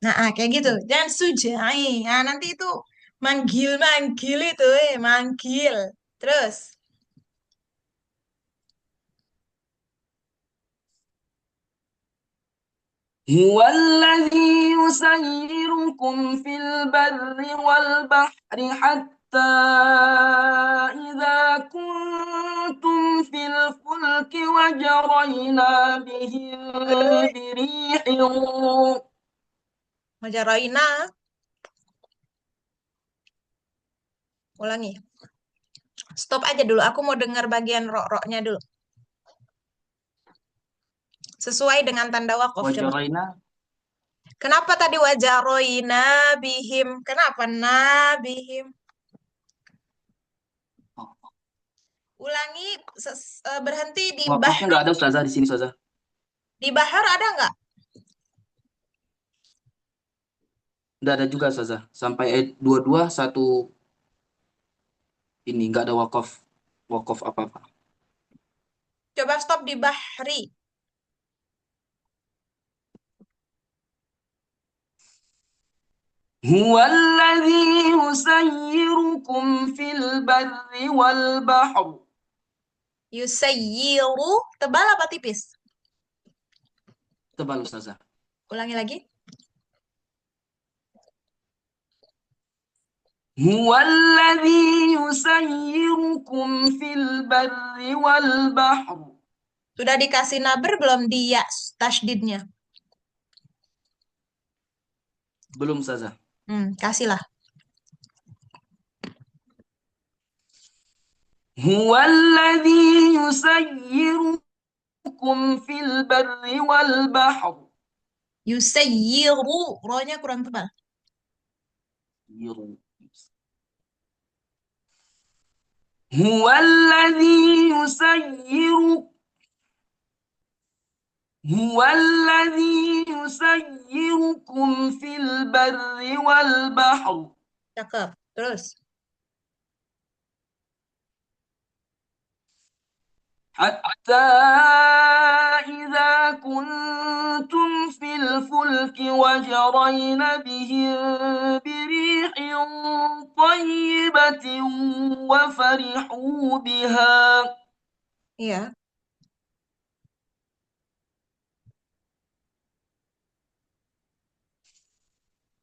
Nah, kayak gitu. Jangan Suja'i. Nah, nanti itu manggil-manggil itu, manggil. Terus. هو الذي يسيركم في البر والبحر حتى إذا كنتم في الفلك وجرينا بهم بريح Majaraina. Ulangi. Stop aja dulu. Aku mau dengar bagian ro-ro-nya dulu. Sesuai dengan tanda wakaf. Coba. وجرينا. Kenapa tadi wajaroina bihim? Kenapa nabihim? Ulangi, berhenti di Wakafnya nggak ada Ustazah di sini Ustazah. Di bahar ada nggak? Nggak ada juga Ustazah. Sampai ayat 22 satu ini nggak ada wakaf apa-apa. Coba stop di bahri. هو الذي يسيركم في البر والبحر. Yusayyiru, tebal apa tipis? Tebal Ustazah. Ulangi lagi. هو الذي يسيركم في البر والبحر. Sudah dikasih naber belum di ya tasdidnya? Belum Ustazah. Kasihlah. هو الذي يسيركم في البر والبحر. Yusayyiru, ro-nya kurang tebal. هو الذي يسيركم هو الذي يسيركم في البر والبحر. Cakep. Terus. حتى إذا كنتم في الفلك وجرين بهم بريح طيبة وفرحوا بها. Iya.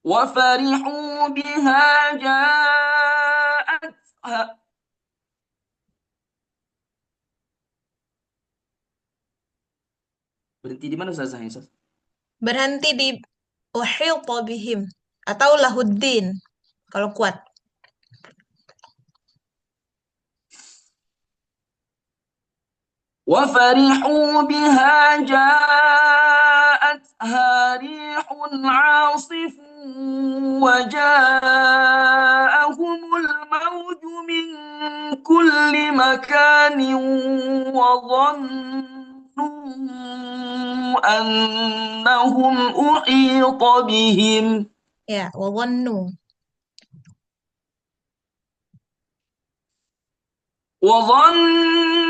وفرحوا بها جاءتها. Berhenti di mana Ustazah? Berhenti di uhilta bihim atau lahuddin kalau kuat. وفرحوا بها جاءتها ريح عاصف وجاءهم الموج من كل مكان وظنوا أنهم أحيط بهم. Ya, wawannu. وظنوا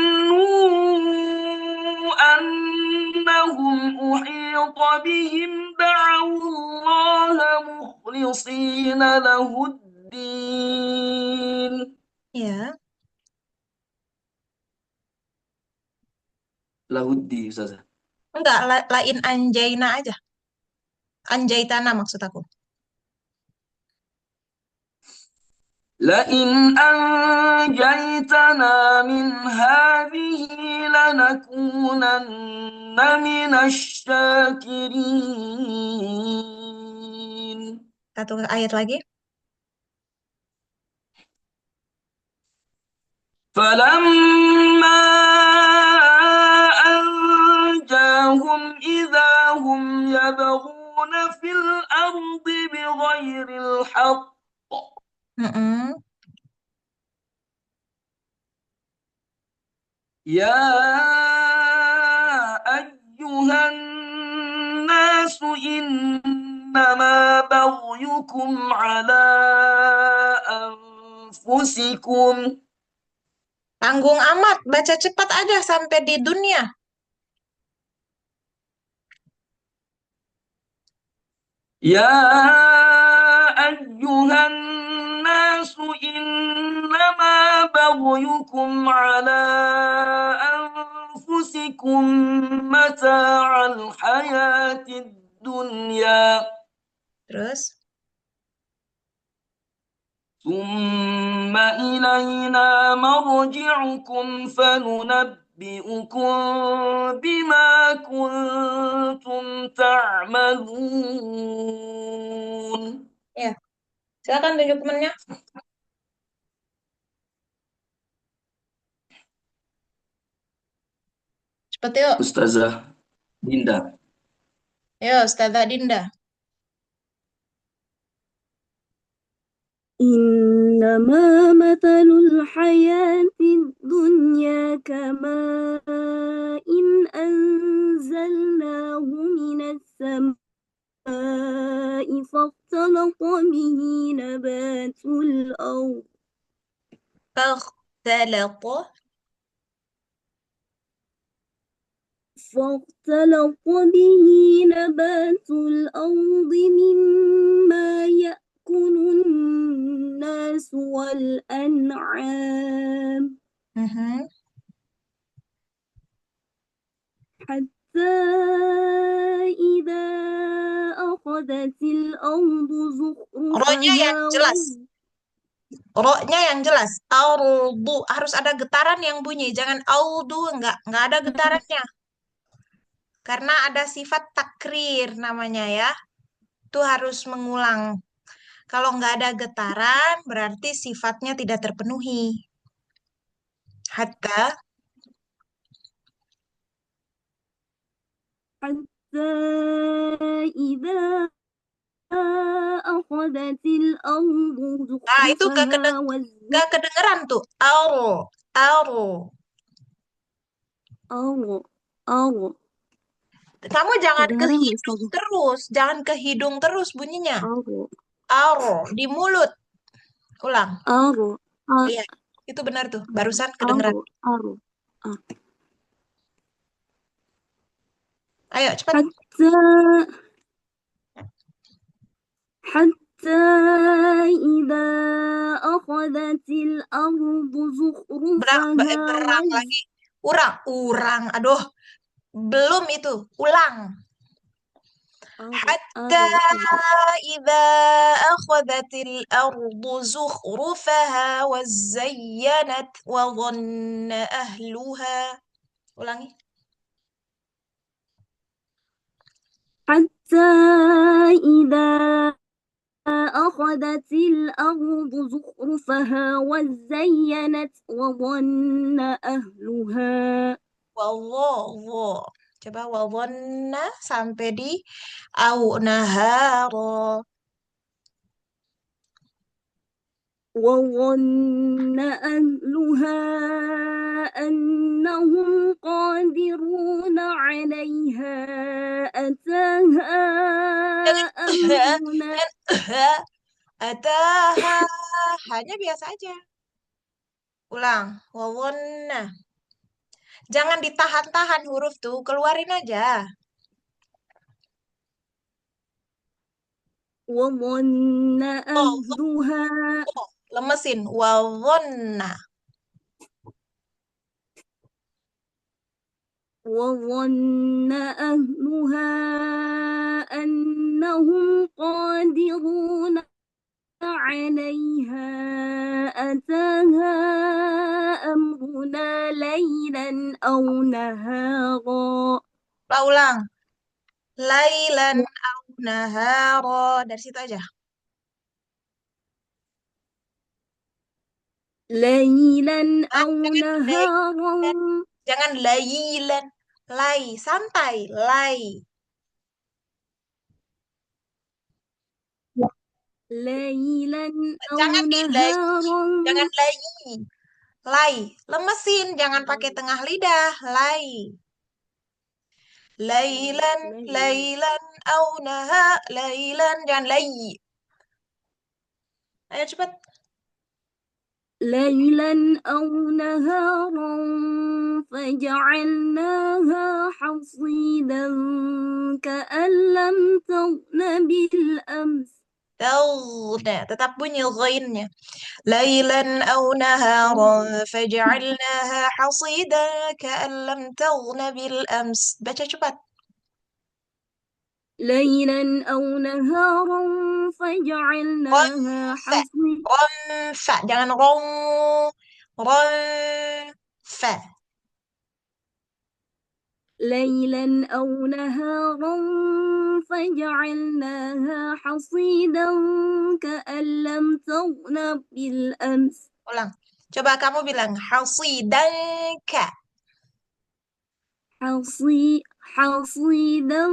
أنهم أحيط بهم دعوا الله مخلصين له الدين. Ya. له الدين Ustazah. Enggak, lain anjaina aja. Anjaitana maksud aku. لئن أنجيتنا من هذه لنكونن من الشاكرين. Satu ayat lagi. فلما أنجاهم إذا هم يبغون في الأرض بغير الحق. يا أيها الناس إنما بغيكم على أنفسكم أنفسكم Tanggung amat, baca cepat aja sampai di dunia. يا أيها الناس إنما بغيكم على أنفسكم متاع الحياة الدنيا Terus, ثم إلينا مرجعكم فننبئكم بما كنتم تعملون. ya, silakan tunjuk temannya. Cepat yuk. Ustazah Dinda. Yo, Ustazah Dinda. إنما مثل الحياة الدنيا كماء أنزلناه من السماء فاختلط به نبات الأرض فاختلط فاختلط به نبات الأرض مما يأكل الناس والأنعام حتى إذا أخذت الأرض Ro-nya yang jelas. زخرفها Ro-nya yang jelas. Ardu. Harus ada getaran yang bunyi. Jangan audu. Nggak ada getarannya. Karena ada sifat takrir namanya ya. Itu harus mengulang. Kalau nggak ada getaran, berarti sifatnya tidak terpenuhi. Hatta. حتى إذا أخذت الأرض Nah, itu زخرفها nggak kedengeran tuh. Aro. والزخرف Kamu jangan ke kedengaran nggak hidung Ustazah? terus. Jangan ke hidung terus bunyinya. Aro, Aro. Di mulut. Ulang. aro, Iya, itu benar tuh. Barusan kedengeran. aro. Ayo, cepat. حتى إذا أخذت الأرض زخرفها Berang lagi. Urang. Aduh, belum itu. Ulang. حتى إذا أخذت الأرض زخرفها وزينت وظن أهلها. Ulangi. حتى إذا أخذت الأرض زخرفها وزينت وظن أهلها Wallah. Coba wawonna sampai di au nahara. وظن أهلها أنهم قادرون عليها أتاها أمرنا Ataha. Hanya biasa aja. Ulang. Wawonna. Jangan ditahan-tahan huruf tuh. Keluarin aja. وظن أهلها Lemesin. Wawonna. وظن أهلها أنهم قادرون عليها أتاها أمرنا ليلا أو نهارا Ulang. Lailan au nahara. Dari situ aja. ليلا أو نهارا Jangan lailan. Lai. Santai. Lai. ليلا أو Jangan di lai. نهارا Jangan lai. Lai. Lemesin. Jangan pakai tengah lidah. Lai. Lailan au lailan. Jangan lai. Ayo cepat. ليلا أو نهارا فجعلناها حصيدا كأن لم تغن بالأمس Nah, tetap bunyi ghainnya. Lailan aw naharan faj'alnaha hasidan ka'an lam taghna bil ams. Baca cepat. ليلا أو نهارا فجعلناها Ronfa. حصيدا Ronfa. Jangan rong. Ronfa. ليلا أو نهارا فجعلناها حصيدا كأن لم تغن بالأمس Ulang. Coba kamu bilang hasidan ka. حصيدا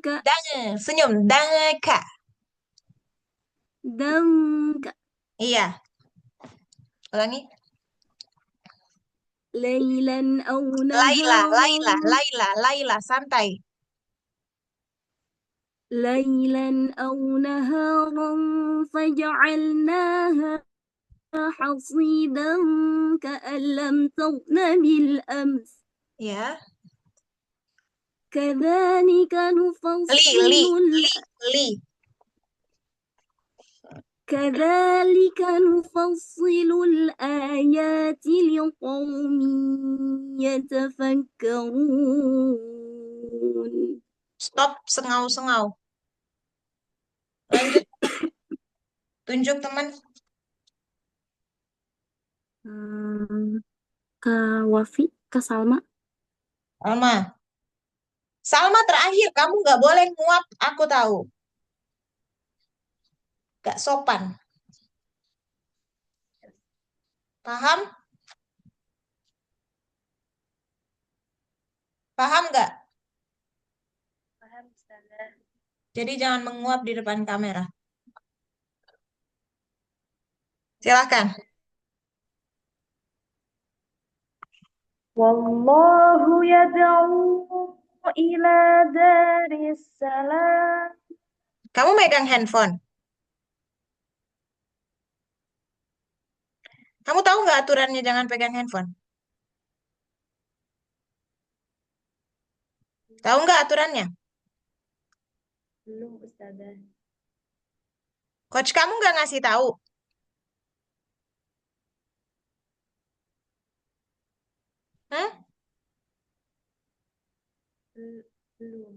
Dan. Senyum. Dan ka. كدنك Iya. Ulangi. ليلا أو Laila. نهارا Laila. Laila. Laila. Santai. ليلا أو نهارا فجعلناها حصيدا كأن لم تغن بالأمس Ya. كذلك Li. نفصل Li. Li. Li. كذلك نفصل الآيات لقوم يتفكرون Stop. Sengau-sengau. Lanjut. Tunjuk teman. Kak Wafi, Kak Salma. Alma. Salma terakhir. Kamu nggak boleh nguap. Aku tahu. Gak sopan. Paham? Paham nggak? Paham, Ustazah. Jadi jangan menguap di depan kamera. Silakan. Wallahu yad'u ila daris salam. Kamu megang handphone. Kamu tahu nggak aturannya jangan pegang handphone? Tahu nggak aturannya? Belum, Ustazah. Coach kamu nggak ngasih tahu? Hah? Belum.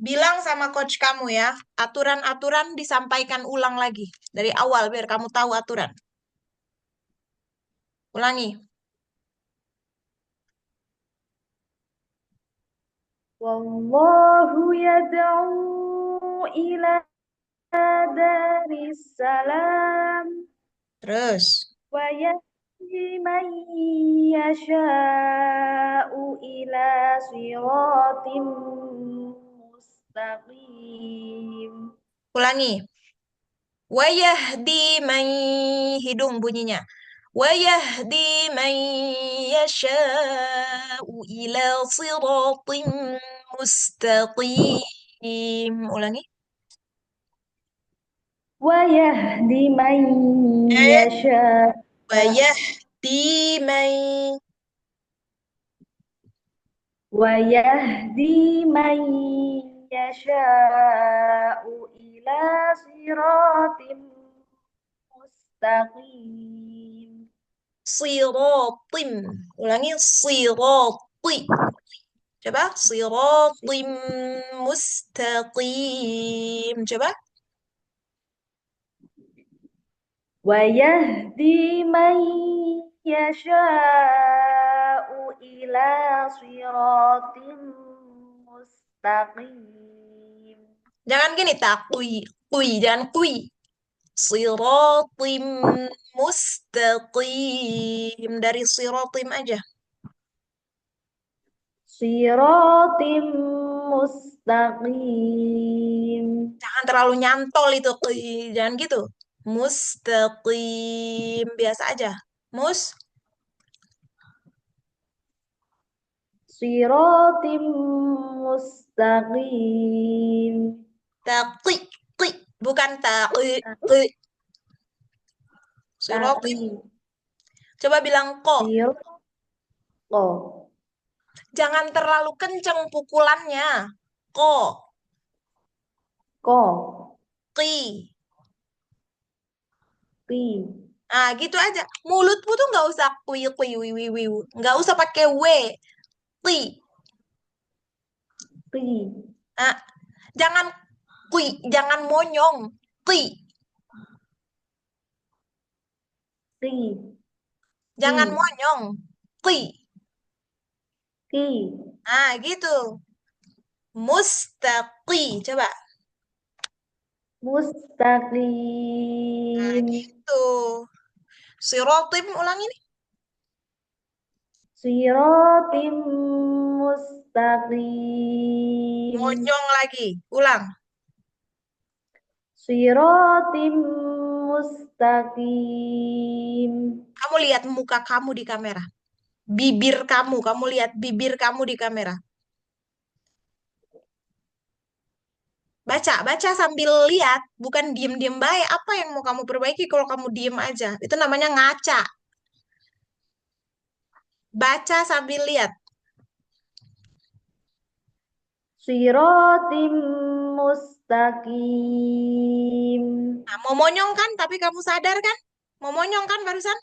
Bilang sama coach kamu ya, aturan-aturan disampaikan ulang lagi. Dari awal biar kamu tahu aturan. Ulangi. Wallahu yad'u ila daris salam Terus. wa yahdi man yasha'u ila siratim mustaqim. Ulangi. Wayahdi man hidung bunyinya. Wayahdi man yasha'u ila siratim mustaqim. Ulangi. Wa yahdi man Eh, yasha'u Wayahdi man wa yahdi man yasha'u ila siratim mustaqim. siratim. Ulangi sirati. Coba siratim mustaqim. Coba. Wa yahdi man yasha'u ila siratim mustaqim. Jangan gini takui. Kui, jangan kui. Siratim mustaqim. Dari siratim aja. Siratim mustaqim. Jangan terlalu nyantol itu. Kui. Jangan gitu. Mustaqim. Biasa aja. Mus. Siratim mustaqim. Taqi, qi, bukan taqi, qi. Siratim. Taqi. Coba bilang ko. Ko. Jangan terlalu kenceng pukulannya. Ko, Ko. qi. Pi. Nah, gitu aja. Mulutmu tuh nggak usah kui kui wi wi wi. Nggak usah pakai w. Qi. Pi. Nah, jangan kui, jangan monyong. Qi. Pi. Jangan Ki. monyong. Qi. Ki. Nah, gitu. Mustaqi. Coba. Nah, Mustaqim. gitu. Sirotim ulangi nih. Siratim mustaqim. Monyong lagi. Ulang. Siratim mustaqim. Kamu lihat muka kamu di kamera. Bibir kamu lihat bibir kamu di kamera. Baca sambil lihat, bukan diem-diem baik. Apa yang mau kamu perbaiki kalau kamu diem aja? Itu namanya ngaca. Baca sambil lihat. Siratim mustaqim. Nah, mau monyong kan, tapi kamu sadar kan? Mau monyong kan barusan?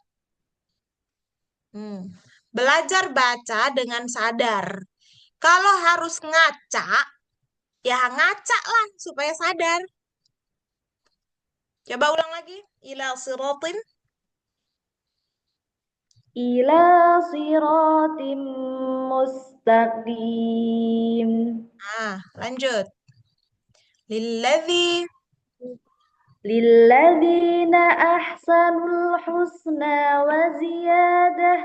Belajar baca dengan sadar. Kalau harus ngaca, ya ngaca lah supaya sadar. Coba ulang lagi. Ila siratim. Ila siratim mustaqim. Nah, lanjut. Lilladzi. Lilladzina ahsanul husna wa ziyadah.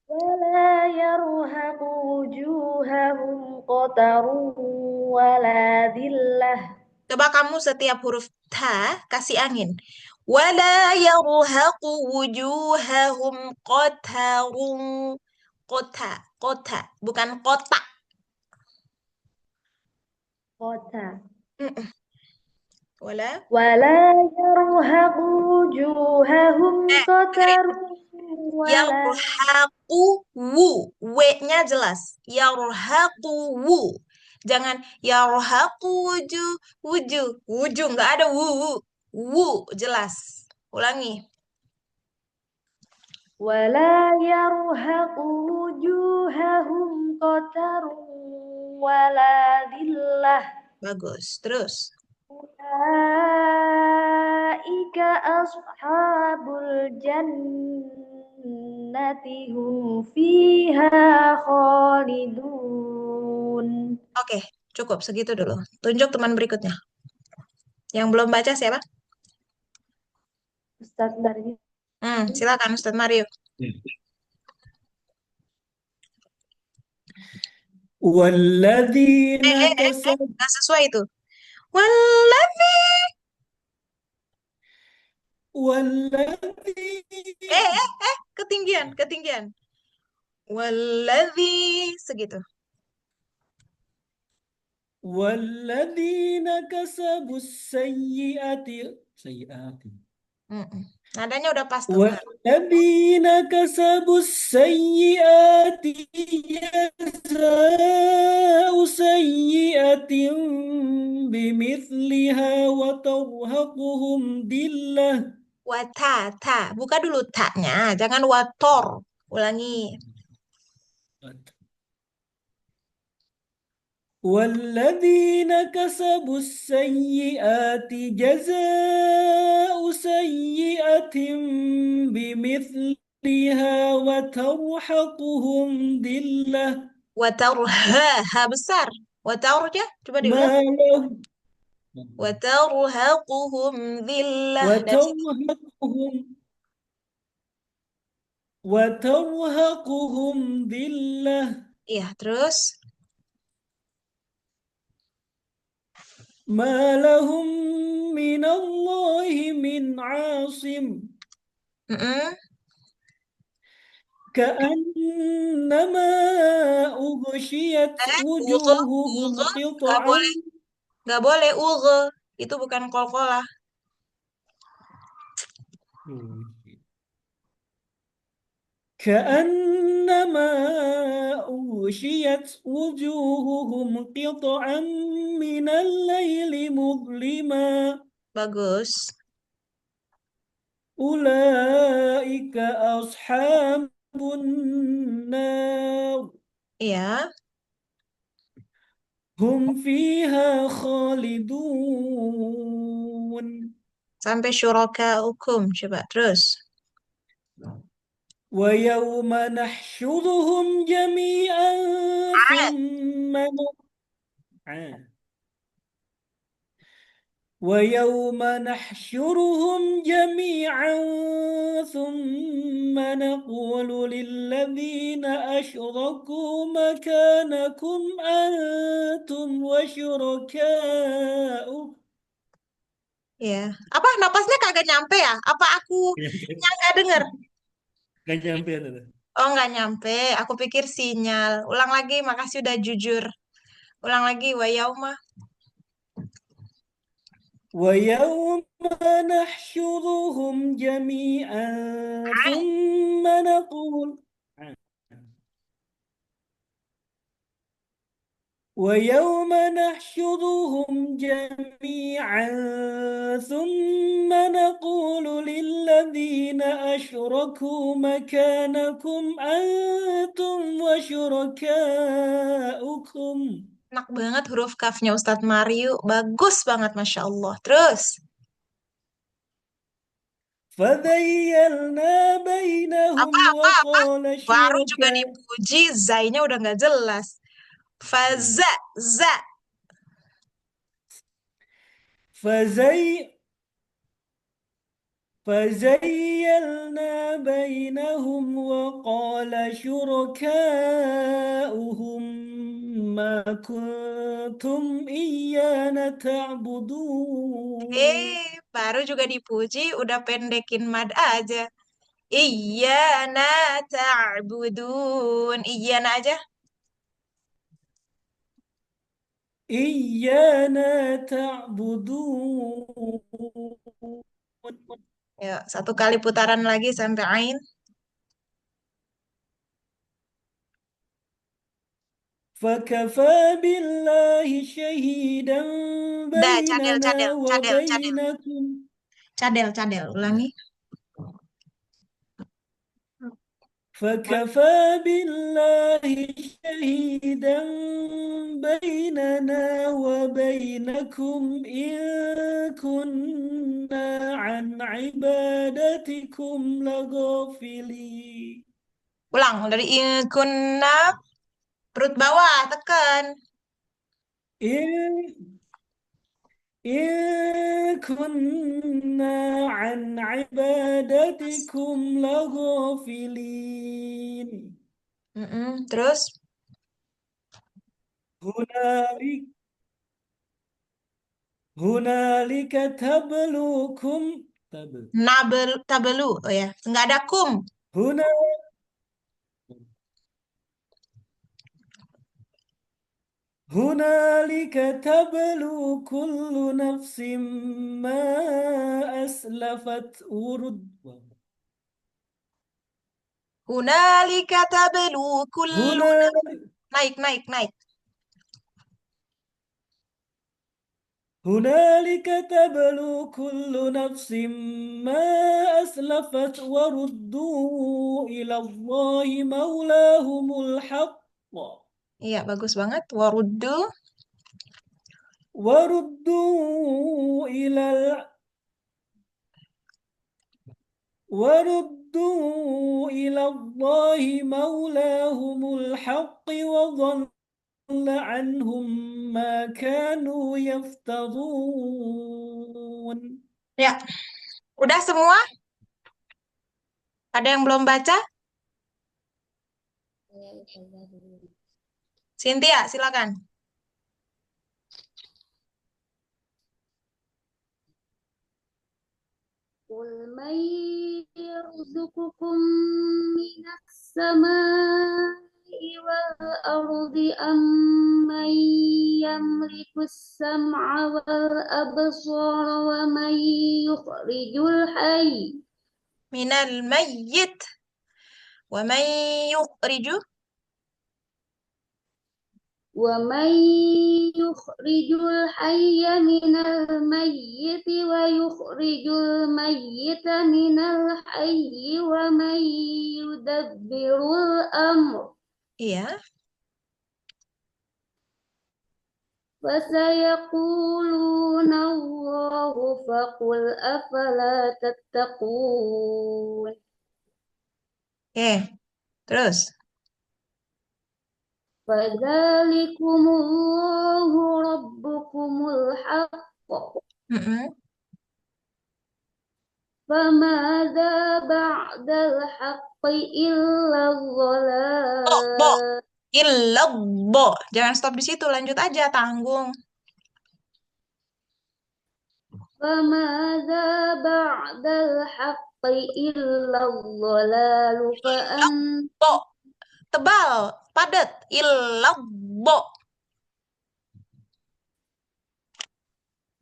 Wala yarhaqu wujuhahum qatarun wala dhillah. Coba kamu setiap huruf ta kasih angin. Wala yarhaqu wujuhahum qatarun. Kota, bukan kota. Kota. Wala. Wala yarhaqu wujuhahum qatarun wala. Yarhaqu wu. W-nya jelas. Yarhaqu wu. Jangan yarhaqu wujuh. Nggak ada wu. Wu jelas. Ulangi. Wala yarhaqu wujuhahum qatarun wala dhillah. Bagus. Terus. Ulaika ashabul jannati hum fiha khalidun. Oke, cukup segitu dulu. Tunjuk teman berikutnya. Yang belum baca siapa? Ustaz dari Silakan Ustaz Mario. Walladzina kasabu Nggak sesuai itu. Walladzi. Ketinggian. Walladzi segitu. Walladzina kasabus sayyiati. Nadanya udah pas tuh. Benar. Walladzina kasabus sayyiati jaza'u sayyiatin bimithliha wa tarhaquhum dillah. Ta. Buka dulu ta-nya. Jangan wator. Ulangi. والذين كسبوا السيئات جزاء سيئة بمثلها وترحقهم ذلة Ha besar. Watarja. Coba ما diulang. لهم Watarhaquhum dhillah. وترهقهم ذلة. Iya, terus. ما لهم من الله من عاصم كأنما أغشيت وجوههم Nggak قطعا boleh. Nggak boleh ulghe. Itu bukan qalqalah. كأنما أغشيت وجوههم قطعا من الليل مظلما Bagus. أولئك أصحاب النار Iya. هم فيها خالدون Sampai syurakaukum. Coba terus. ويوم نحشرهم جميعا ثم ويوم نحشرهم جميعا ثم نقول للذين أشركوا مكانكم أنتم وشركاؤكم Ya. Apa napasnya kagak nyampe ya? Apa aku yang nggak dengar? Gak nyampe ada. Oh, nggak nyampe. Aku pikir sinyal. Ulang lagi, makasih udah jujur. Ulang lagi, wa yauma. ويوم نحشرهم جميعا ثم نقول ويوم نحشرهم جميعا ثم نقول للذين أشركوا مكانكم أنتم وشركاؤكم Enak banget huruf kafnya Ustadz Mario. Bagus banget, Masya Allah. Terus. فذيلنا بينهم Apa? وقال Baru juga شركاء dipuji, zainya udah nggak jelas. Faza, za. فزي فزيلنا بينهم وقال شركاؤهم ما كنتم إيانا تعبدون Baru juga dipuji, udah pendekin mad aja. Iyyana ta'budun. Iyyana aja. إيانا تعبدون Ya, satu kali putaran lagi sampai ain. فكفى بالله شهيدا Dah, cadel, بيننا cadel, cadel, cadel. وبينكم Cadel, cadel. Ulangi. فكفى بالله شهيدا بيننا وبينكم إن كنا عن عبادتكم لغافلين Ulang dari kunna perut bawah tekan. إن كنا عن عبادتكم لغافلين Terus هنالك هنالك تبلوكم tabelu. Oh ya, nggak ada kum. هنا هنالك تبلو كل نفس ما أسلفت Hunalika tabelu kullu. هنالك Naik, naik, naik. هنالك تبلو كل نفس ما أسلفت وردوا إلى الله مولاهم الحق Iya, bagus banget. Waruddu. وردوا إلى وردوا إلى الله مولاهم الحق وضل عنهم ما كانوا يفترون Ya, udah semua? Ada yang belum baca? Cynthia, silakan. قل من يرزقكم من السماء والأرض أم من يملك السمع والأبصار ومن يخرج الحي minal mayyit wa man yukhriju ومن يخرج الحي من الميت ويخرج الميت من الحي ومن يدبر الأمر iya فسيقولون الله فقل أفلا تتقون oke terus فذلكم الله ربكم الحق Mm-mm. فماذا بعد الحق إلا Bo, الضلال illallah. Jangan stop di situ, lanjut aja, tanggung. فماذا بعد الحق إلا الضلال Bo, tebal, padat. Illallah.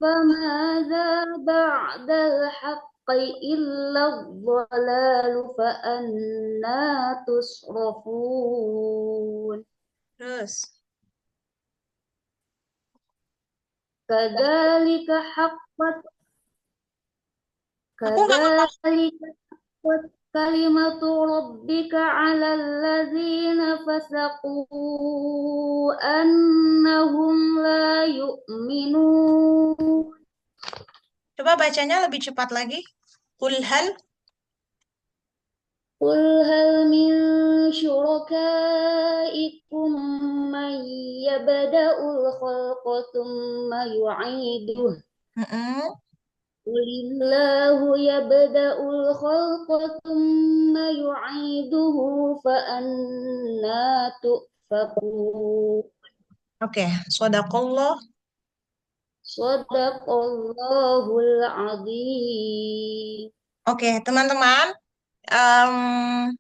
فماذا بعد الحق إلا الضلال فأنا تصرفون Terus. كذلك حقت Aku nggak ngomong. كذلك حقت كلمة ربك على الذين فسقوا أنهم لا يؤمنون Coba bacanya lebih cepat lagi. Qul hal. قل هل من شركائكم من يبدأ الخلق ثم يعيده Mm-mm. قل الله يبدأ الخلق ثم يعيده فأنا تؤفكون Oke, Shadaqallah. صدق الله العظيم Oke, teman-teman. em,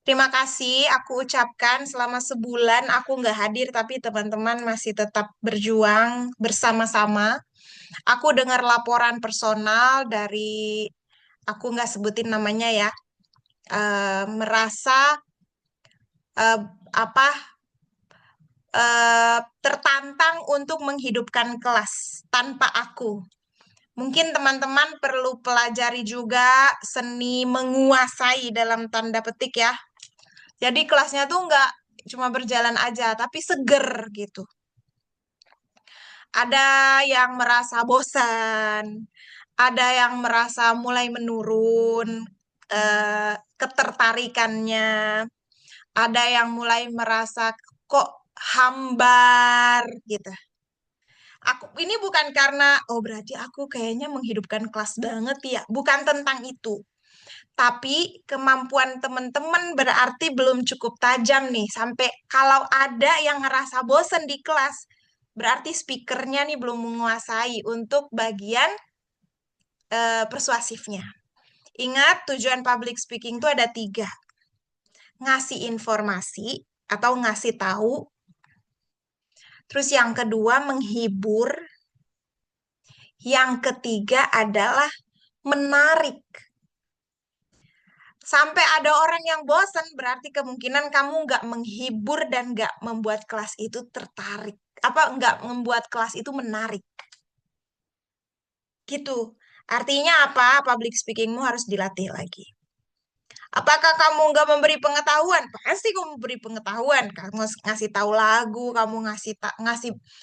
terima kasih aku ucapkan selama sebulan aku nggak hadir, tapi teman-teman masih tetap berjuang bersama-sama. Aku dengar laporan personal dari, aku nggak sebutin namanya ya, merasa eh, apa tertantang untuk menghidupkan kelas tanpa aku. Mungkin teman-teman perlu pelajari juga seni menguasai dalam tanda petik ya. Jadi kelasnya tuh nggak cuma berjalan aja, tapi seger gitu. Ada yang merasa bosan, ada yang merasa mulai menurun ketertarikannya, ada yang mulai merasa kok hambar gitu. Ini bukan karena oh berarti aku kayaknya menghidupkan kelas banget ya, bukan tentang itu. Tapi kemampuan teman-teman berarti belum cukup tajam nih. Sampai kalau ada yang ngerasa bosen di kelas, berarti speakernya nih belum menguasai untuk bagian persuasifnya. Ingat, tujuan public speaking itu ada 3. Ngasih informasi atau ngasih tahu. Terus yang kedua, menghibur. Yang ketiga adalah menarik. Sampai ada orang yang bosan, berarti kemungkinan kamu nggak menghibur dan nggak membuat kelas itu tertarik. Apa nggak membuat kelas itu menarik. Gitu. Artinya apa? Public speakingmu harus dilatih lagi. Apakah kamu nggak memberi pengetahuan? Pasti kamu memberi pengetahuan. Kamu ngasih tahu lagu, kamu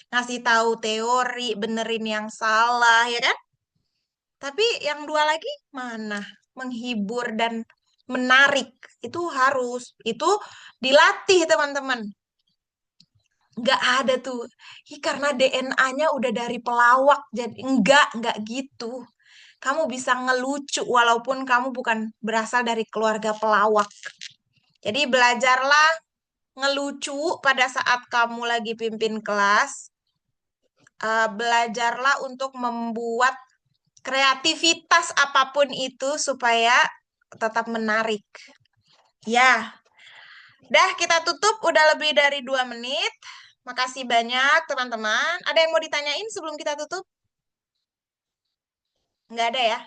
ngasih tahu teori, benerin yang salah, ya kan? Tapi yang 2 lagi mana? Menghibur dan menarik. Itu harus. Itu dilatih, teman-teman. Nggak ada tuh. Karena DNA-nya udah dari pelawak. Jadi enggak gitu. Kamu bisa ngelucu walaupun kamu bukan berasal dari keluarga pelawak. Jadi belajarlah ngelucu pada saat kamu lagi pimpin kelas. Belajarlah untuk membuat kreativitas apapun itu supaya tetap menarik. Ya, Dah, kita tutup. Udah lebih dari 2 menit. Makasih banyak, teman-teman. Ada yang mau ditanyain sebelum kita tutup? Nggak ada ya?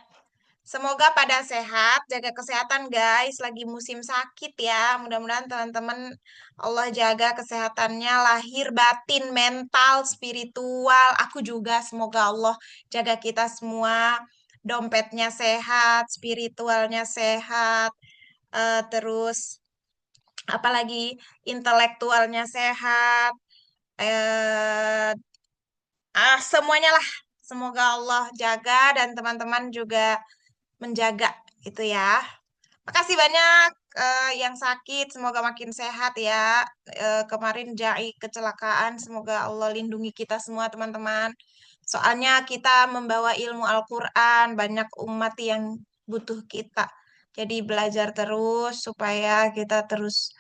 Semoga pada sehat, jaga kesehatan guys. Lagi musim sakit ya. Mudah-mudahan teman-teman Allah jaga kesehatannya, lahir, batin, mental, spiritual. Aku juga semoga Allah jaga kita semua. Dompetnya sehat, spiritualnya sehat, terus apalagi intelektualnya sehat. Eh, semuanya lah. Semoga Allah jaga dan teman-teman juga menjaga itu ya. Makasih banyak yang sakit, semoga makin sehat ya. Kemarin Jai kecelakaan, semoga Allah lindungi kita semua teman-teman. Soalnya kita membawa ilmu Al-Quran, banyak umat yang butuh kita. Jadi belajar terus supaya kita terus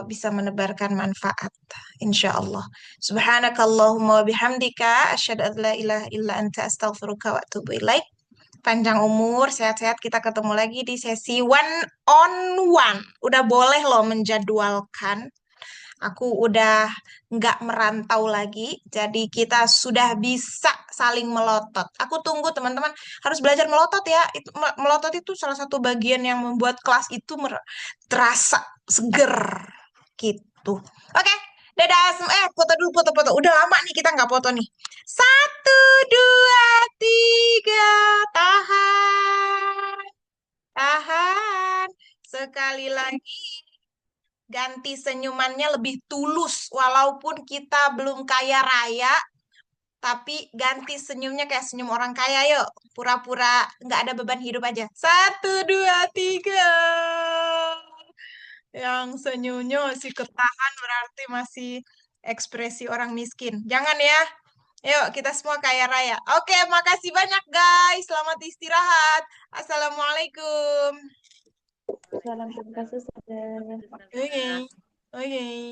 bisa menebarkan manfaat. Insya Allah. Subhanakallahumma wa bihamdika, asyhadu an la ilaha illa anta astaghfiruka wa atubu ilaik. Panjang umur, sehat-sehat. Kita ketemu lagi di sesi one on one. Udah boleh loh menjadwalkan. Aku udah nggak merantau lagi, jadi kita sudah bisa saling melotot. Aku tunggu teman-teman harus belajar melotot ya. Itu melotot itu salah satu bagian yang membuat kelas itu terasa seger gitu. Oke, dadah. Foto dulu, foto-foto. Udah lama nih kita nggak foto nih. 1, 2, 3. Tahan, tahan. Sekali lagi. Ganti senyumannya lebih tulus, walaupun kita belum kaya raya, tapi ganti senyumnya kayak senyum orang kaya, yuk. Pura-pura nggak ada beban hidup aja. 1, 2, 3. Yang senyumnya masih ketahan berarti masih ekspresi orang miskin. Jangan ya. Yuk, kita semua kaya raya. Oke, makasih banyak guys. Selamat istirahat. Assalamualaikum. Salam terima kasih, Ustazah. Oke. Oke.